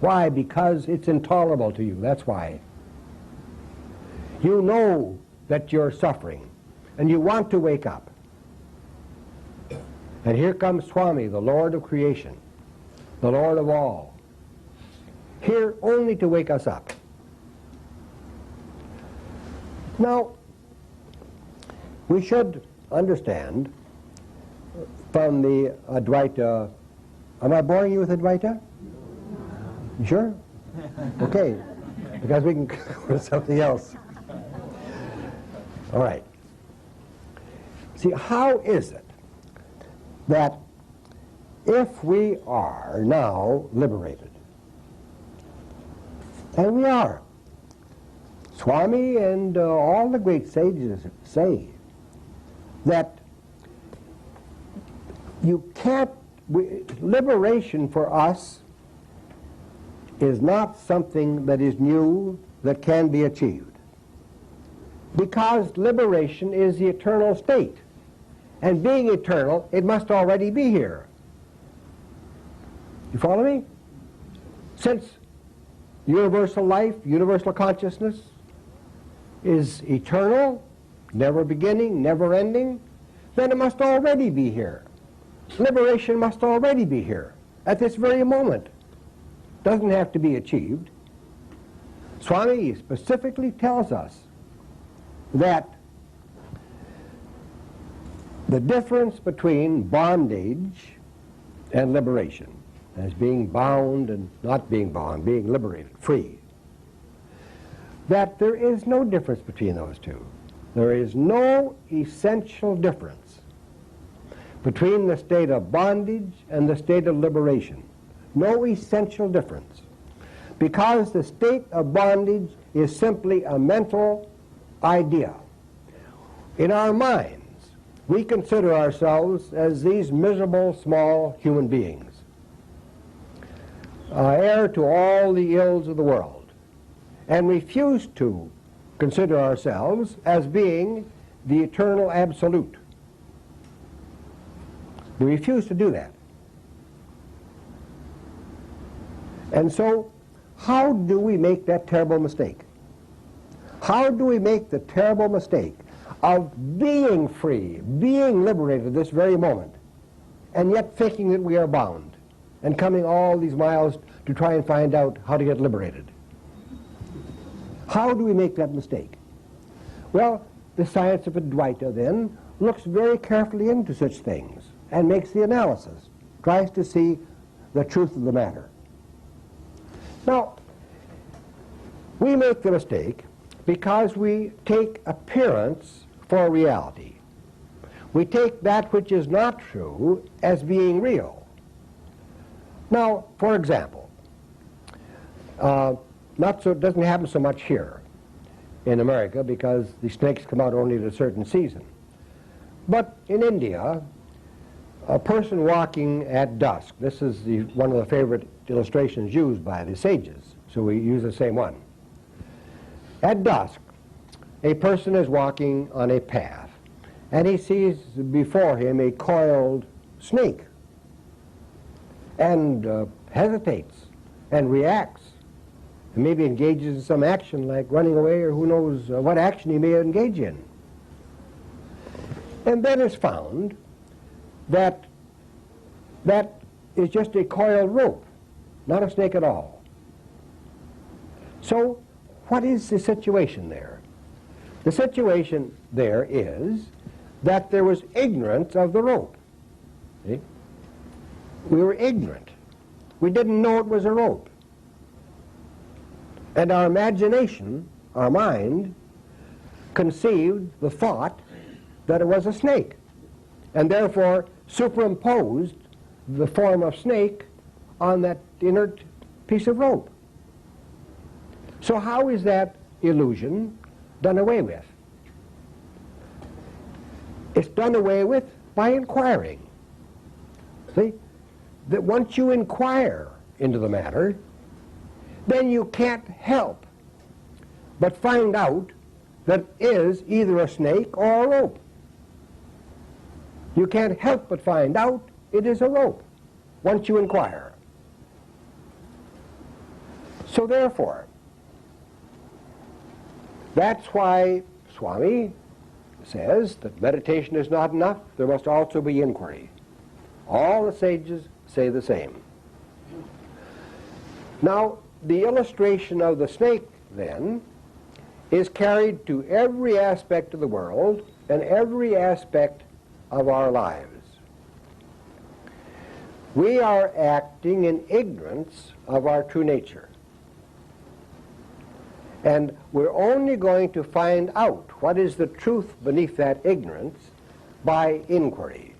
Why? Because it's intolerable to you. That's why. You know that you're suffering, and you want to wake up. And here comes Swami, the Lord of creation, the Lord of all, here only to wake us up. Now, we should understand from the Advaita. Am I boring you with Advaita? You sure? Okay, because we can go to something else. All right. See, how is it that if we are now liberated, and we are, Swami and all the great sages say that you can't, liberation for us is not something that is new, that can be achieved. Because liberation is the eternal state. And being eternal, it must already be here. You follow me? Since universal life, universal consciousness is eternal, never beginning, never ending, then it must already be here. Liberation must already be here, at this very moment. Doesn't have to be achieved. Swami specifically tells us that the difference between bondage and liberation, as being bound and not being bound, being liberated, free, that there is no difference between those two. There is no essential difference between the state of bondage and the state of liberation. No essential difference. Because the state of bondage is simply a mental idea. In our minds, we consider ourselves as these miserable, small human beings, heir to all the ills of the world, and refuse to consider ourselves as being the eternal absolute. We refuse to do that. And so, how do we make that terrible mistake? How do we make the terrible mistake of being free, being liberated this very moment, and yet thinking that we are bound, and coming all these miles to try and find out how to get liberated? How do we make that mistake? Well, the science of Advaita then looks very carefully into such things and makes the analysis, tries to see the truth of the matter. Now, we make the mistake because we take appearance for reality. We take that which is not true as being real. Now, for example, it doesn't happen so much here in America because the snakes come out only at a certain season. But in India, a person walking at dusk, this is one of the favorite illustrations used by the sages, so we use the same one. At dusk, a person is walking on a path, and he sees before him a coiled snake, and hesitates and reacts, and maybe engages in some action like running away or who knows what action he may engage in. And then it's found that that is just a coiled rope, not a snake at all. So what is the situation there? The situation there is that there was ignorance of the rope. See? We were ignorant. We didn't know it was a rope. And our imagination, our mind, conceived the thought that it was a snake, and therefore superimposed the form of snake on that inert piece of rope. So how is that illusion done away with? It's done away with by inquiring. See? That once you inquire into the matter, then you can't help but find out that it is either a snake or a rope. You can't help but find out it is a rope once you inquire. So therefore, that's why Swami says that meditation is not enough. There must also be inquiry. All the sages say the same. Now, the illustration of the snake, then, is carried to every aspect of the world and every aspect of our lives. We are acting in ignorance of our true nature. And we're only going to find out what is the truth beneath that ignorance by inquiry.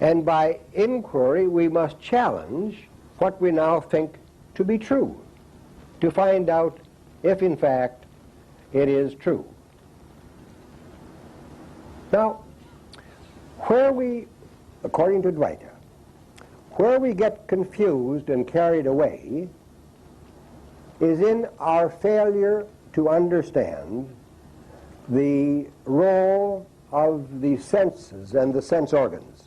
And by inquiry, we must challenge what we now think to be true, to find out if in fact it is true. Now, where we, according to Advaita, where we get confused and carried away is in our failure to understand the role of the senses and the sense organs.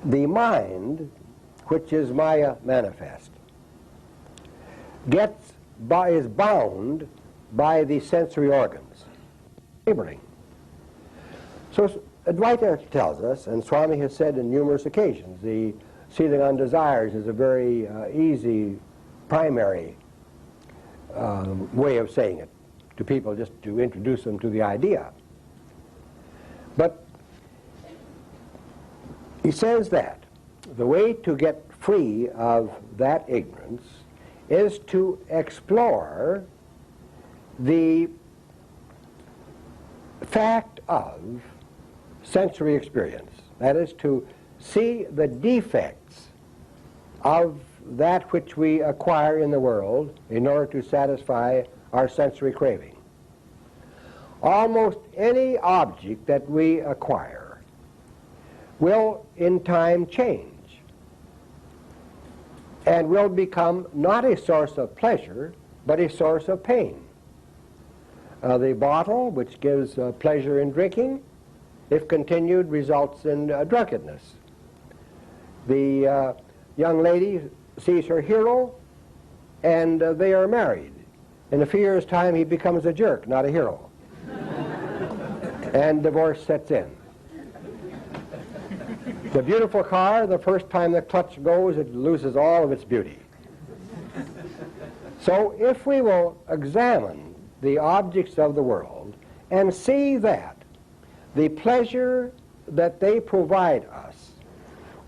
The mind, which is Maya manifest, is bound by the sensory organs. Laboring. So Advaita tells us, and Swami has said in numerous occasions, the sealing on desires is a very easy primary way of saying it. to people just to introduce them to the idea. But he says that the way to get free of that ignorance is to explore the fact of sensory experience. That is, to see the defects of that which we acquire in the world in order to satisfy our sensory craving. Almost any object that we acquire will in time change and will become not a source of pleasure but a source of pain. The bottle, which gives pleasure in drinking, if continued, results in drunkenness. The young lady sees her hero, and they are married. In a few years' time, he becomes a jerk, not a hero. And divorce sets in. The beautiful car, the first time the clutch goes, it loses all of its beauty. So if we will examine the objects of the world and see that the pleasure that they provide us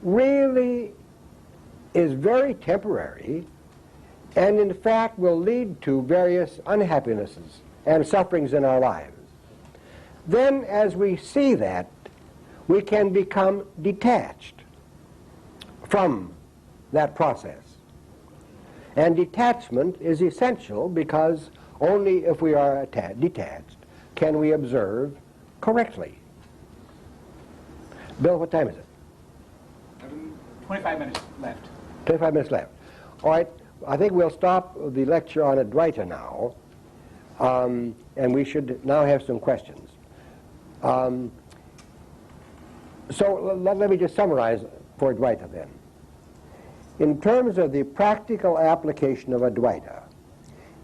really is very temporary and in fact will lead to various unhappinesses and sufferings in our lives, then as we see that, we can become detached from that process. And detachment is essential because only if we are detached can we observe correctly. Bill, what time is it? 25 minutes left. 25 minutes left. All right, I think we'll stop the lecture on Advaita now, and we should now have some questions. So let me just summarize for Advaita then. In terms of the practical application of Advaita,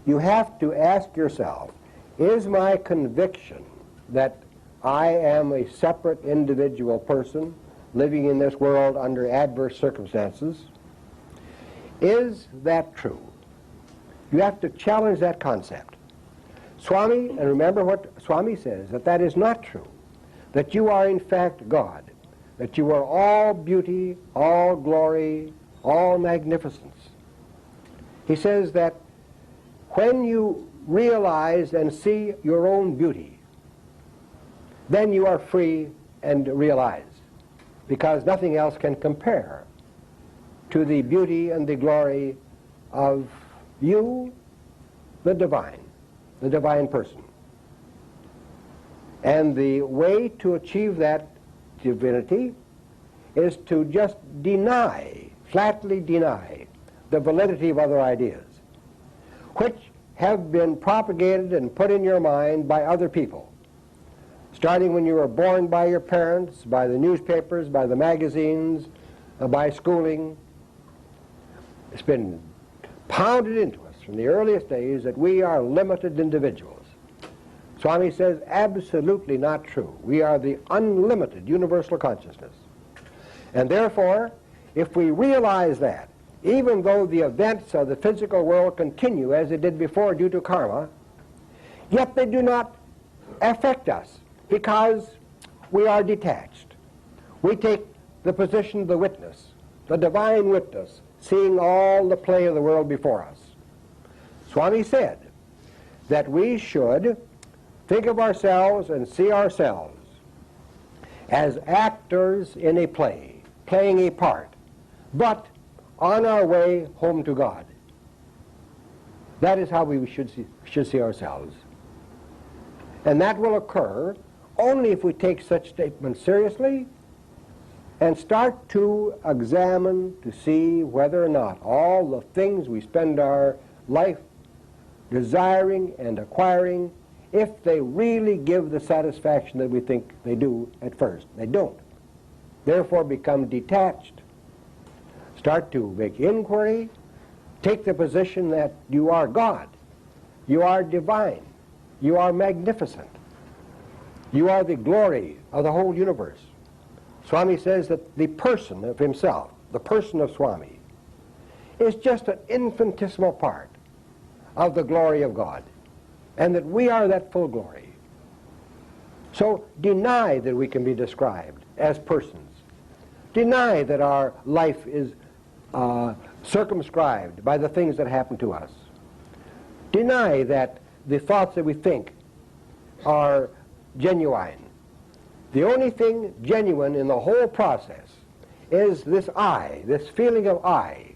you have to ask yourself, is my conviction that I am a separate individual person living in this world under adverse circumstances, is that true? You have to challenge that concept. Swami, and remember what Swami says, that that is not true, that you are in fact God, that you are all beauty, all glory, all magnificence. He says that when you realize and see your own beauty, then you are free and realized, because nothing else can compare to the beauty and the glory of you, the divine person. And the way to achieve that divinity is to just deny, flatly deny, the validity of other ideas, which have been propagated and put in your mind by other people, starting when you were born by your parents, by the newspapers, by the magazines, by schooling. It's been pounded into us from the earliest days that we are limited individuals. Swami says absolutely not true. We are the unlimited universal consciousness. And therefore, if we realize that, even though the events of the physical world continue as they did before due to karma, yet they do not affect us because we are detached. We take the position of the witness, the divine witness, seeing all the play of the world before us. Swami said that we should think of ourselves and see ourselves as actors in a play, playing a part, but on our way home to God. That is how we should see ourselves. And that will occur only if we take such statements seriously and start to examine to see whether or not all the things we spend our life desiring and acquiring, if they really give the satisfaction that we think they do at first. They don't. Therefore become detached. Start to make inquiry. Take the position that you are God. You are divine. You are magnificent. You are the glory of the whole universe. Swami says that the person of himself, the person of Swami, is just an infinitesimal part of the glory of God. and that we are that full glory. So deny that we can be described as persons. Deny that our life is circumscribed by the things that happen to us. Deny that the thoughts that we think are genuine. The only thing genuine in the whole process is this I, this feeling of I,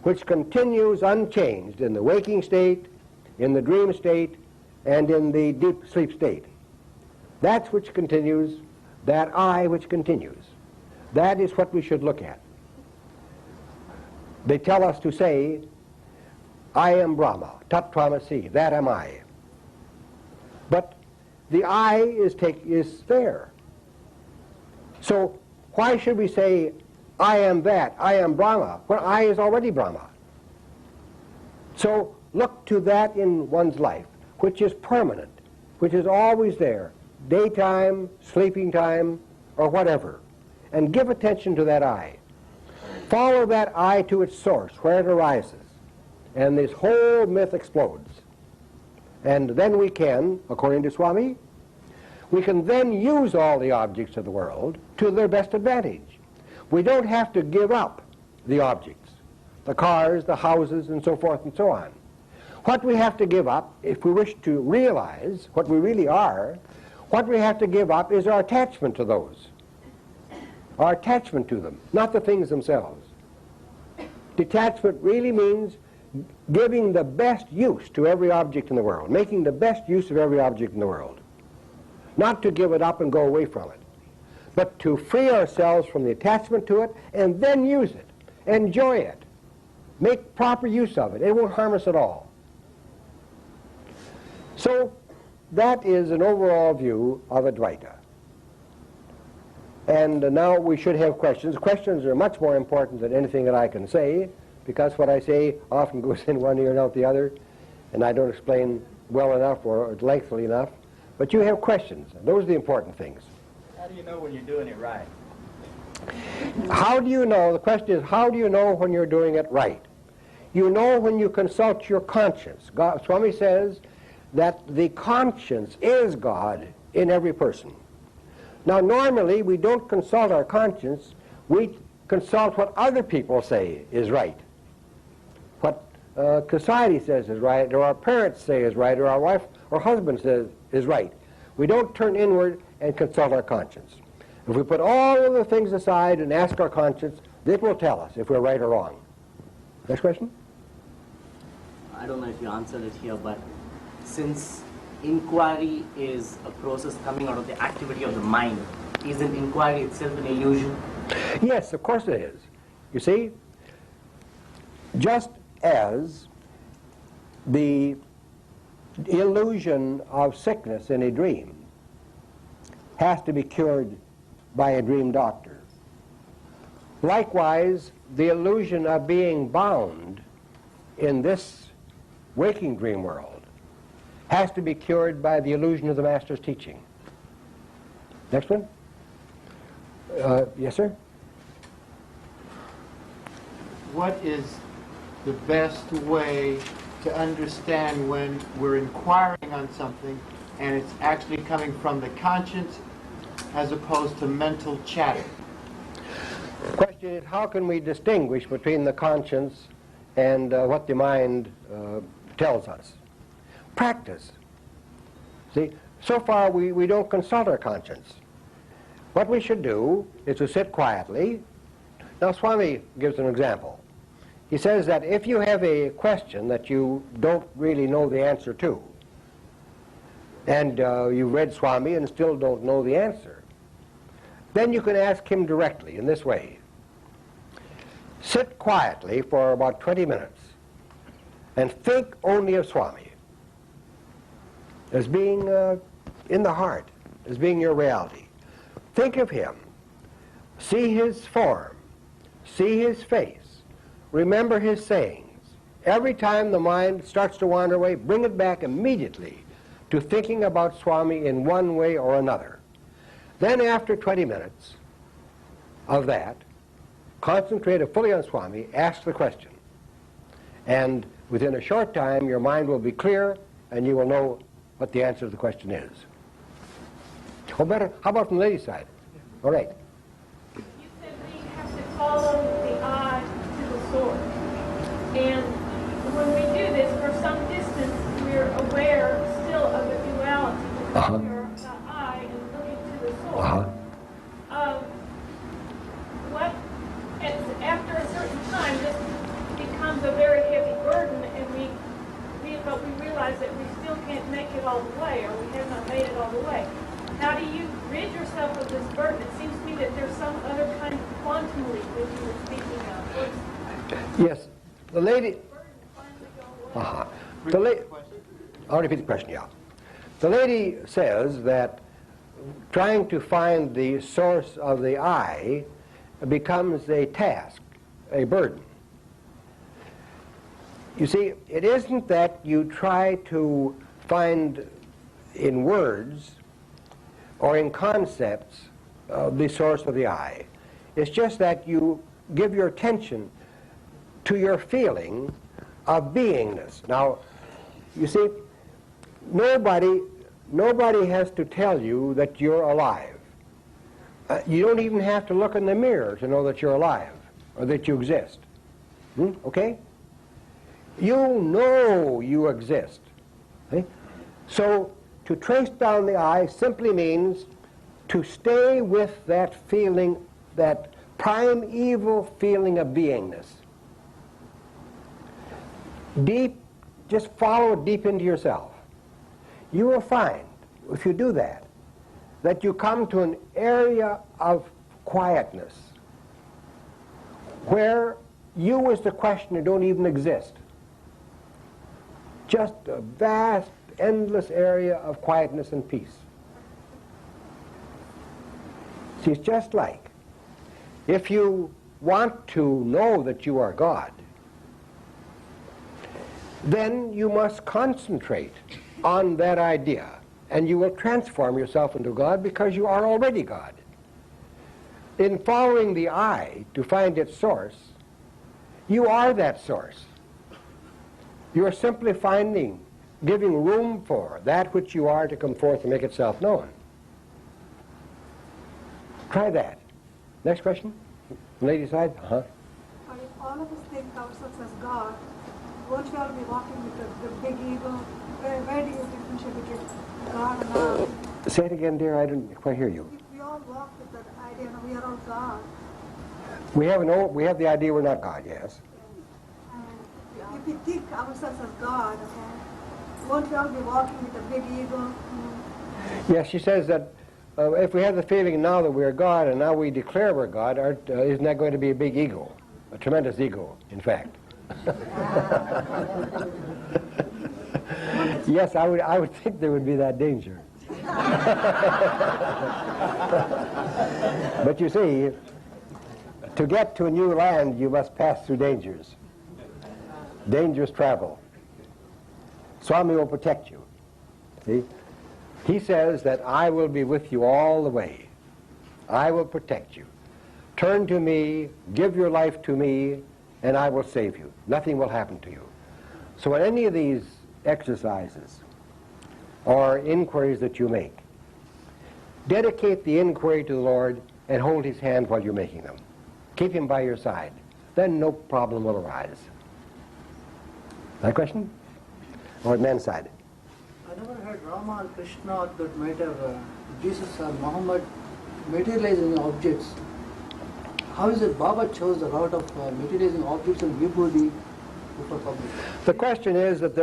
which continues unchanged in the waking state, in the dream state, and in the deep sleep state. That's which continues, that I which continues. That is what we should look at. They tell us to say, I am Brahma, Tat Tvamasi, that am I. But the I is there. So why should we say, I am that, I am Brahma, when I is already Brahma? So look to that in one's life, which is permanent, which is always there, daytime, sleeping time, or whatever, and give attention to that I. Follow that I to its source, where it arises, and this whole myth explodes. And then we can, according to Swami, we can then use all the objects of the world to their best advantage. We don't have to give up the objects, the cars, the houses, and so forth and so on. What we have to give up, if we wish to realize what we really are, what we have to give up is our attachment to those. Our attachment to them, not the things themselves. Detachment really means giving the best use to every object in the world, making the best use of every object in the world. Not to give it up and go away from it, but to free ourselves from the attachment to it and then use it, enjoy it, make proper use of it. It won't harm us at all. So that is an overall view of Advaita. And now we should have questions. Questions are much more important than anything that I can say, because what I say often goes in one ear and out the other, and I don't explain well enough or lengthily enough. But you have questions. Those are the important things. How do you know when you're doing it right? How do you know? The question is, how do you know when you're doing it right? You know when you consult your conscience. Swami says that the conscience is God in every person. Now, normally, we don't consult our conscience. We consult what other people say is right. What society says is right, or our parents say is right, or our wife or husband says is right. We don't turn inward and consult our conscience. If we put all of the things aside and ask our conscience, it will tell us if we're right or wrong. Next question? I don't know if you answered it here, but since inquiry is a process coming out of the activity of the mind, isn't inquiry itself an illusion? Yes, of course it is. You see, just as the illusion of sickness in a dream has to be cured by a dream doctor, likewise, the illusion of being bound in this waking dream world has to be cured by the illusion of the Master's teaching. Next one? Yes, sir? What is the best way to understand when we're inquiring on something and it's actually coming from the conscience as opposed to mental chatter? The question is, how can we distinguish between the conscience and what the mind tells us? Practice. See, so far we don't consult our conscience. What we should do is to sit quietly. Now, Swami gives an example. He says that if you have a question that you don't really know the answer to, and you've read Swami and still don't know the answer, then you can ask him directly in this way. Sit quietly for about 20 minutes and think only of Swami as being in the heart, as being your reality. Think of him. See his form. See his face. Remember his sayings. Every time the mind starts to wander away, bring it back immediately to thinking about Swami in one way or another. Then after 20 minutes of that, concentrate fully on Swami, ask the question. And within a short time, your mind will be clear and you will know what the answer to the question is. Or better, how about from the lady's side? All right. You said we have to follow the eye to the source. And when we do this, for some distance, we're aware still of the duality between the eye and looking to the source. After a certain time, this becomes a very heavy burden, and but we realize that we still can't make it all the way, or we have not made it all the way. How do you rid yourself of this burden? It seems to me that there's some other kind of quantum leap that you were speaking of. Yes, the lady. I'll repeat the question. Yeah, the lady says that trying to find the source of the I becomes a task, a burden. You see, it isn't that you try to find in words or in concepts the source of the I. It's just that you give your attention to your feeling of beingness. Now, you see, nobody has to tell you that you're alive. You don't even have to look in the mirror to know that you're alive or that you exist. Okay? You know you exist. Okay? So to trace down the I simply means to stay with that feeling, that primeval feeling of beingness. Deep, just follow it deep into yourself. You will find, if you do that you come to an area of quietness where you as the questioner don't even exist. Just a vast, endless area of quietness and peace. See, it's just like if you want to know that you are God, then you must concentrate on that idea, and you will transform yourself into God because you are already God. In following the I to find its source, you are that source. You are simply giving room for that which you are to come forth and make itself known. Try that. Next question? Lady side? But if all of us think ourselves as God, won't we all be walking with the big ego? Where do you differentiate between God and I? Say it again, dear. I didn't quite hear you. If we all walk with that idea, and we are all God. We have the idea we're not God, yes. If we think ourselves as God, okay, won't we all be walking with a big ego? Yes, she says that if we have the feeling now that we're God and now we declare we're God, isn't that going to be a big ego? A tremendous ego, in fact. Yes, I would think there would be that danger. But you see, to get to a new land, you must pass through dangers. Dangerous travel. Swami will protect you. See? He says that I will be with you all the way. I will protect you. Turn to me, give your life to me, and I will save you. Nothing will happen to you. So in any of these exercises or inquiries that you make, dedicate the inquiry to the Lord and hold his hand while you're making them. Keep him by your side. Then no problem will arise. That question? Or men's side? I never heard Rama or Krishna or that might have Jesus or Muhammad materializing objects. How is it Baba chose the route of materializing objects and vibhuti before public? The question is that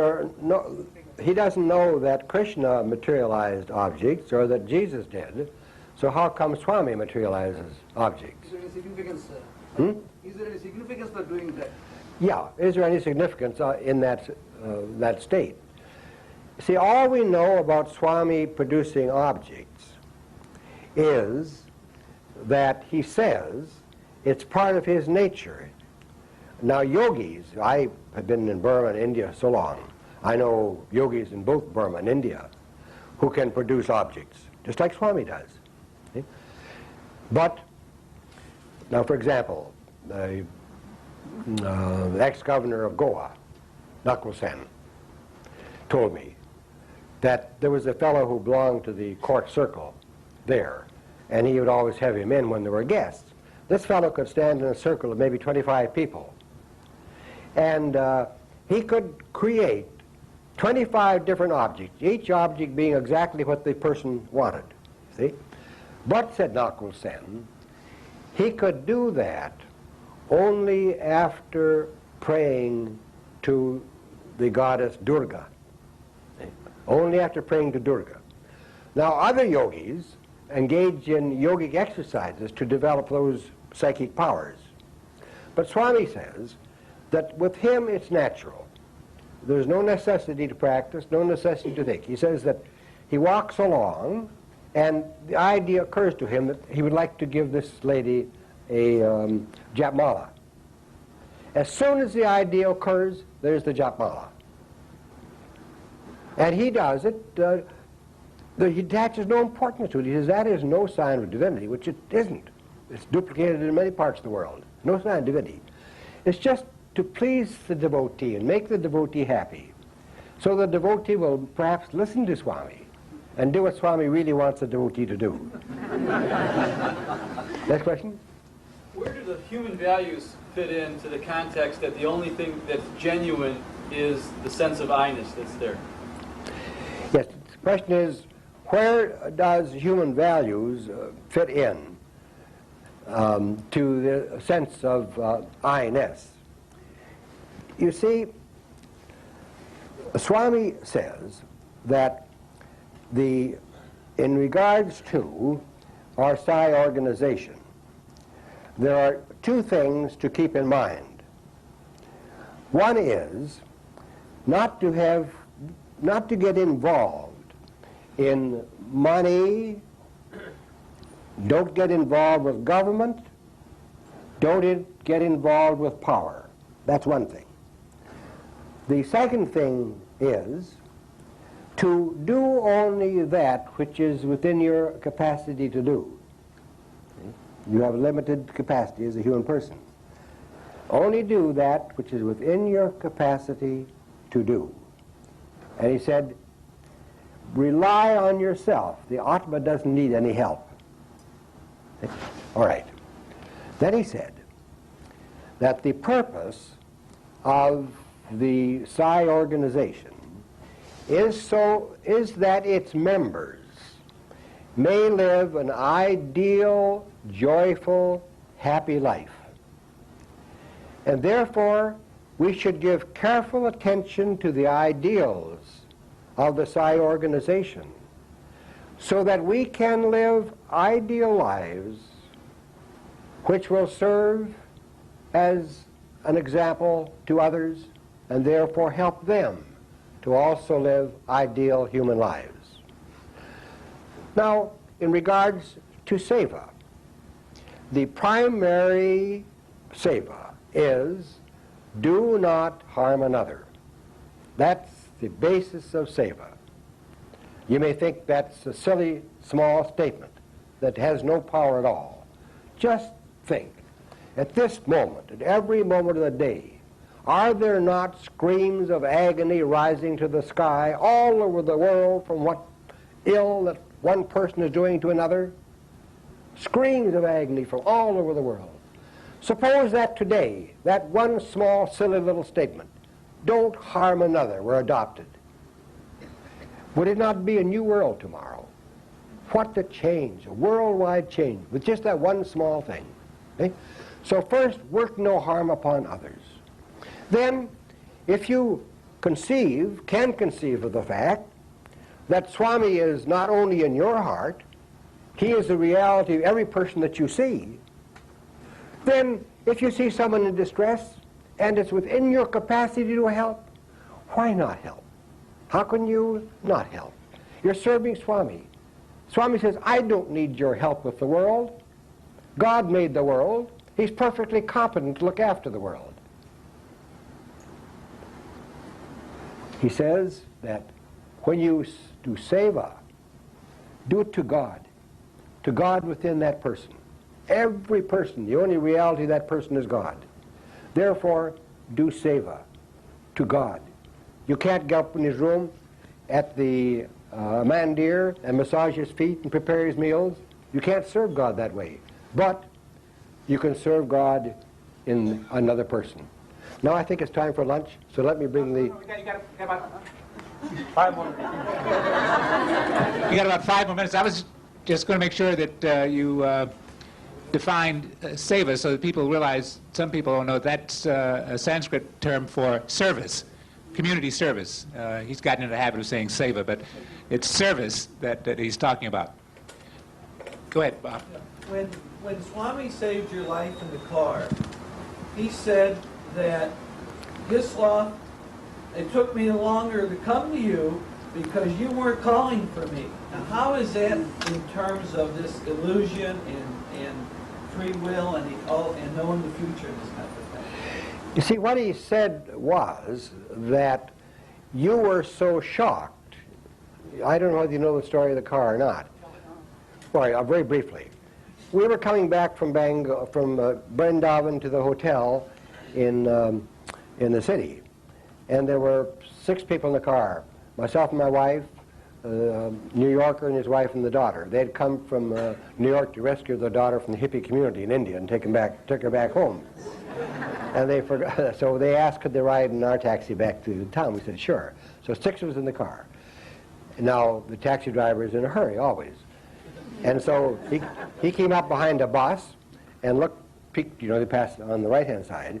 he doesn't know that Krishna materialized objects or that Jesus did. So how come Swami materializes objects? Is there any significance? Is there any significance for doing that? Yeah, is there any significance in that state? See, all we know about Swami producing objects is that he says it's part of his nature. Now yogis, I have been in Burma and India so long, I know yogis in both Burma and India who can produce objects, just like Swami does. See? But, now for example, the ex-governor of Goa, Nakul Sen, told me that there was a fellow who belonged to the court circle there, and he would always have him in when there were guests. This fellow could stand in a circle of maybe 25 people, and he could create 25 different objects, each object being exactly what the person wanted. See? But, said Nakul Sen, he could do that only after praying to the goddess Durga. See? Only after praying to Durga. Now, other yogis engage in yogic exercises to develop those psychic powers. But Swami says that with him it's natural. There's no necessity to practice, no necessity to think. He says that he walks along and the idea occurs to him that he would like to give this lady a japmala. As soon as the idea occurs, there's the japmala. And he does it. He attaches no importance to it. He says that is no sign of divinity, which it isn't. It's duplicated in many parts of the world. No sign of divinity. It's just to please the devotee and make the devotee happy. So the devotee will perhaps listen to Swami and do what Swami really wants the devotee to do. Next question? Where do the human values fit into the context that the only thing that's genuine is the sense of I-ness that's there? Yes, the question is, where does human values fit in to the sense of I-ness? You see, Swami says that in regards to our Sai organization, there are two things to keep in mind. One is not to get involved in money, don't get involved with government, don't get involved with power. That's one thing. The second thing is to do only that which is within your capacity to do. You have a limited capacity as a human person. Only do that which is within your capacity to do. And he said, rely on yourself. The Atma doesn't need any help. All right. Then he said that the purpose of the Sai organization is that its members may live an ideal, joyful, happy life. And therefore, we should give careful attention to the ideals of the Sai organization so that we can live ideal lives which will serve as an example to others and therefore help them to also live ideal human lives. Now, in regards to seva, the primary seva is do not harm another. That's the basis of seva. You may think that's a silly, small statement that has no power at all. Just think, at this moment, at every moment of the day, are there not screams of agony rising to the sky all over the world from what ill that one person is doing to another? Screams of agony from all over the world. Suppose that today, that one small, silly little statement, don't harm another, were adopted. Would it not be a new world tomorrow? What a change, a worldwide change, with just that one small thing. Okay? So first, work no harm upon others. Then, if you can conceive of the fact that Swami is not only in your heart, he is the reality of every person that you see, then if you see someone in distress and it's within your capacity to help, why not help? How can you not help? You're serving Swami. Swami says, I don't need your help with the world. God made the world. He's perfectly competent to look after the world. He says that when you do seva, do it to God within that person. Every person, the only reality of that person is God. Therefore, do seva to God. You can't get up in his room at the mandir and massage his feet and prepare his meals. You can't serve God that way. But you can serve God in another person. Now I think it's time for lunch, so let me bring the... You got about 5 more minutes. You got about 5 more minutes. I was just going to make sure that you defined seva so that people realize, some people don't know, that's a Sanskrit term for service, community service. He's gotten into the habit of saying seva, but it's service that he's talking about. Go ahead, Bob. When Swami saved your life in the car, he said that Hislop, it took me longer to come to you because you weren't calling for me. Now, how is that in terms of this illusion and free will and knowing the future and this kind of thing? You see, what he said was that you were so shocked. I don't know if you know the story of the car or not. Well, very briefly. We were coming back from Vrindavan to the hotel in the city, and there were 6 people in the car. Myself and my wife, New Yorker and his wife and the daughter. They had come from New York to rescue their daughter from the hippie community in India and took her back home. And they forgot, so they asked could they ride in our taxi back to town. We said sure. So 6 of us in the car. Now the taxi driver is in a hurry always. And so he came up behind a bus and peeked, they passed on the right-hand side,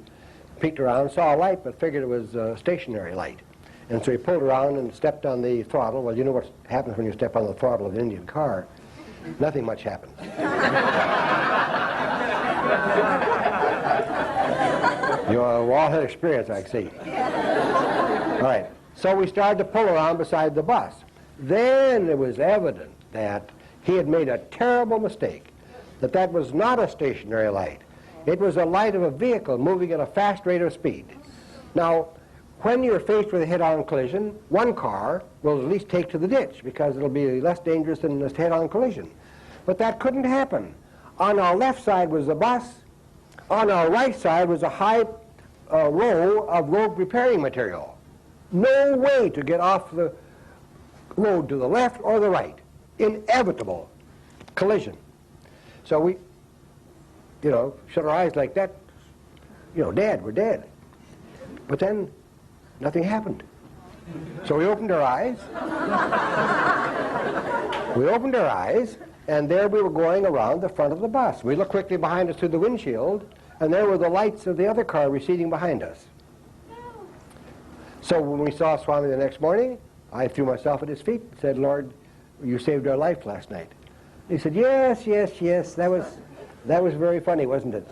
peeked around, saw a light, but figured it was a stationary light. And so he pulled around and stepped on the throttle. Well, you know what happens when you step on the throttle of an Indian car. Nothing much happens. You all had experience, I see. All right. So we started to pull around beside the bus. Then it was evident that he had made a terrible mistake, that was not a stationary light. It was a light of a vehicle moving at a fast rate of speed. Now, when you're faced with a head-on collision, one car will at least take to the ditch because it'll be less dangerous than a head-on collision. But that couldn't happen. On our left side was the bus. On our right side was a high row of road repairing material. No way to get off the road to the left or the right. Inevitable collision. So we, shut our eyes like that, dead, we're dead. But then nothing happened. So we opened our eyes. And there we were going around the front of the bus. We looked quickly behind us through the windshield, and there were the lights of the other car receding behind us. So when we saw Swami the next morning, I threw myself at his feet and said, Lord, you saved our life last night. He said, yes, that was very funny, wasn't it?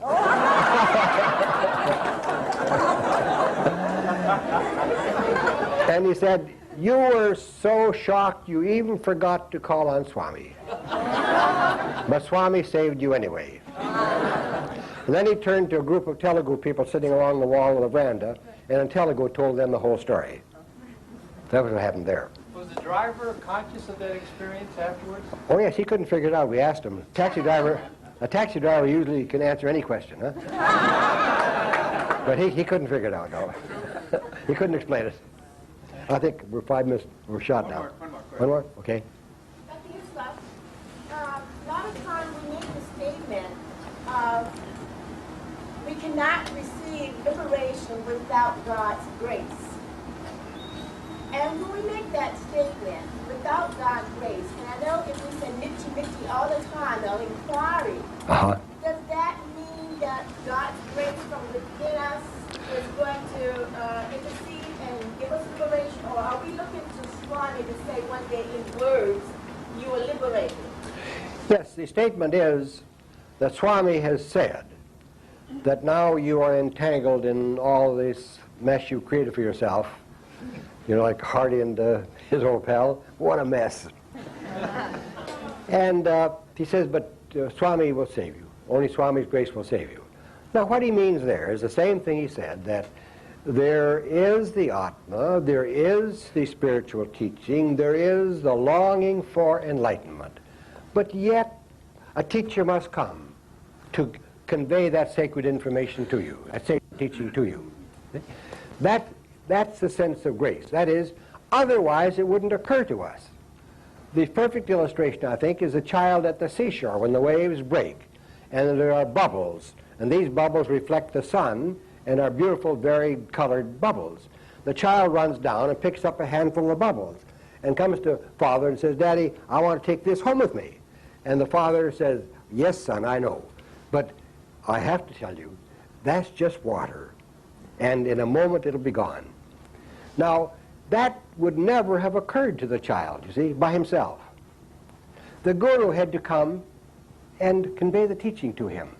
And he said, you were so shocked you even forgot to call on Swami. But Swami saved you anyway. And then he turned to a group of Telugu people sitting along the wall of the veranda, and in Telugu told them the whole story. That was what happened there. Was the driver conscious of that experience afterwards? Oh yes, he couldn't figure it out. We asked him. A taxi driver usually can answer any question, huh? But he couldn't figure it out, no. He couldn't explain it. I think we're 5 minutes, we're shot now. One more? Okay. Dr. Hislop, a lot of times we make the statement, we cannot receive liberation without God's grace. And when we make that statement, without God's grace, and I know if we say nitty all the time, the inquiry, does that mean that God's grace from within us is going to intercede and give us liberation? Or are we looking to Swami to say one day in words, you are liberated? Yes, the statement is that Swami has said that now you are entangled in all this mess you created for yourself. Like Hardy and his old pal, what a mess. And he says, but Swami will save you. Only Swami's grace will save you. Now what he means there is the same thing he said, that there is the Atma, there is the spiritual teaching, there is the longing for enlightenment. But yet a teacher must come to convey that sacred information to you, that sacred teaching to you. That's the sense of grace. That is, Otherwise, it wouldn't occur to us. The perfect illustration, I think, is a child at the seashore when the waves break and there are bubbles, and these bubbles reflect the sun and are beautiful, varied colored bubbles. The child runs down and picks up a handful of bubbles and comes to father and says, "Daddy, I want to take this home with me." And the father says, "Yes, son, I know, but I have to tell you, that's just water, and in a moment it'll be gone." Now, that would never have occurred to the child, you see, by himself. The guru had to come and convey the teaching to him.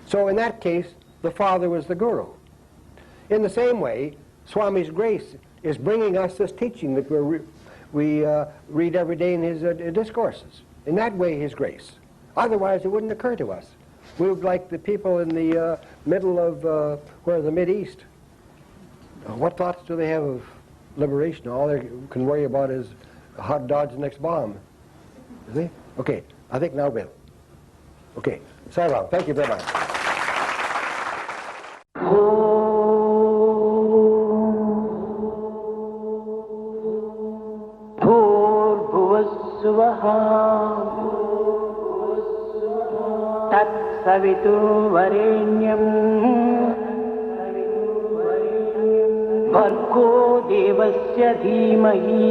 So in that case, the father was the guru. In the same way, Swami's grace is bringing us this teaching that we read every day in his discourses. In that way, his grace. Otherwise, it wouldn't occur to us. We would be like the people in the middle of, the Mideast. What thoughts do they have of liberation? All they can worry about is how to dodge the next bomb. You see? Okay, I think now we'll. Okay, Sai Baba, thank you very much. तत्सवितुर्वरेण्यं भर्गो देवस्य धीमहि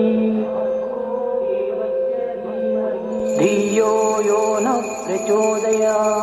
धियो यो न प्रचोदयात्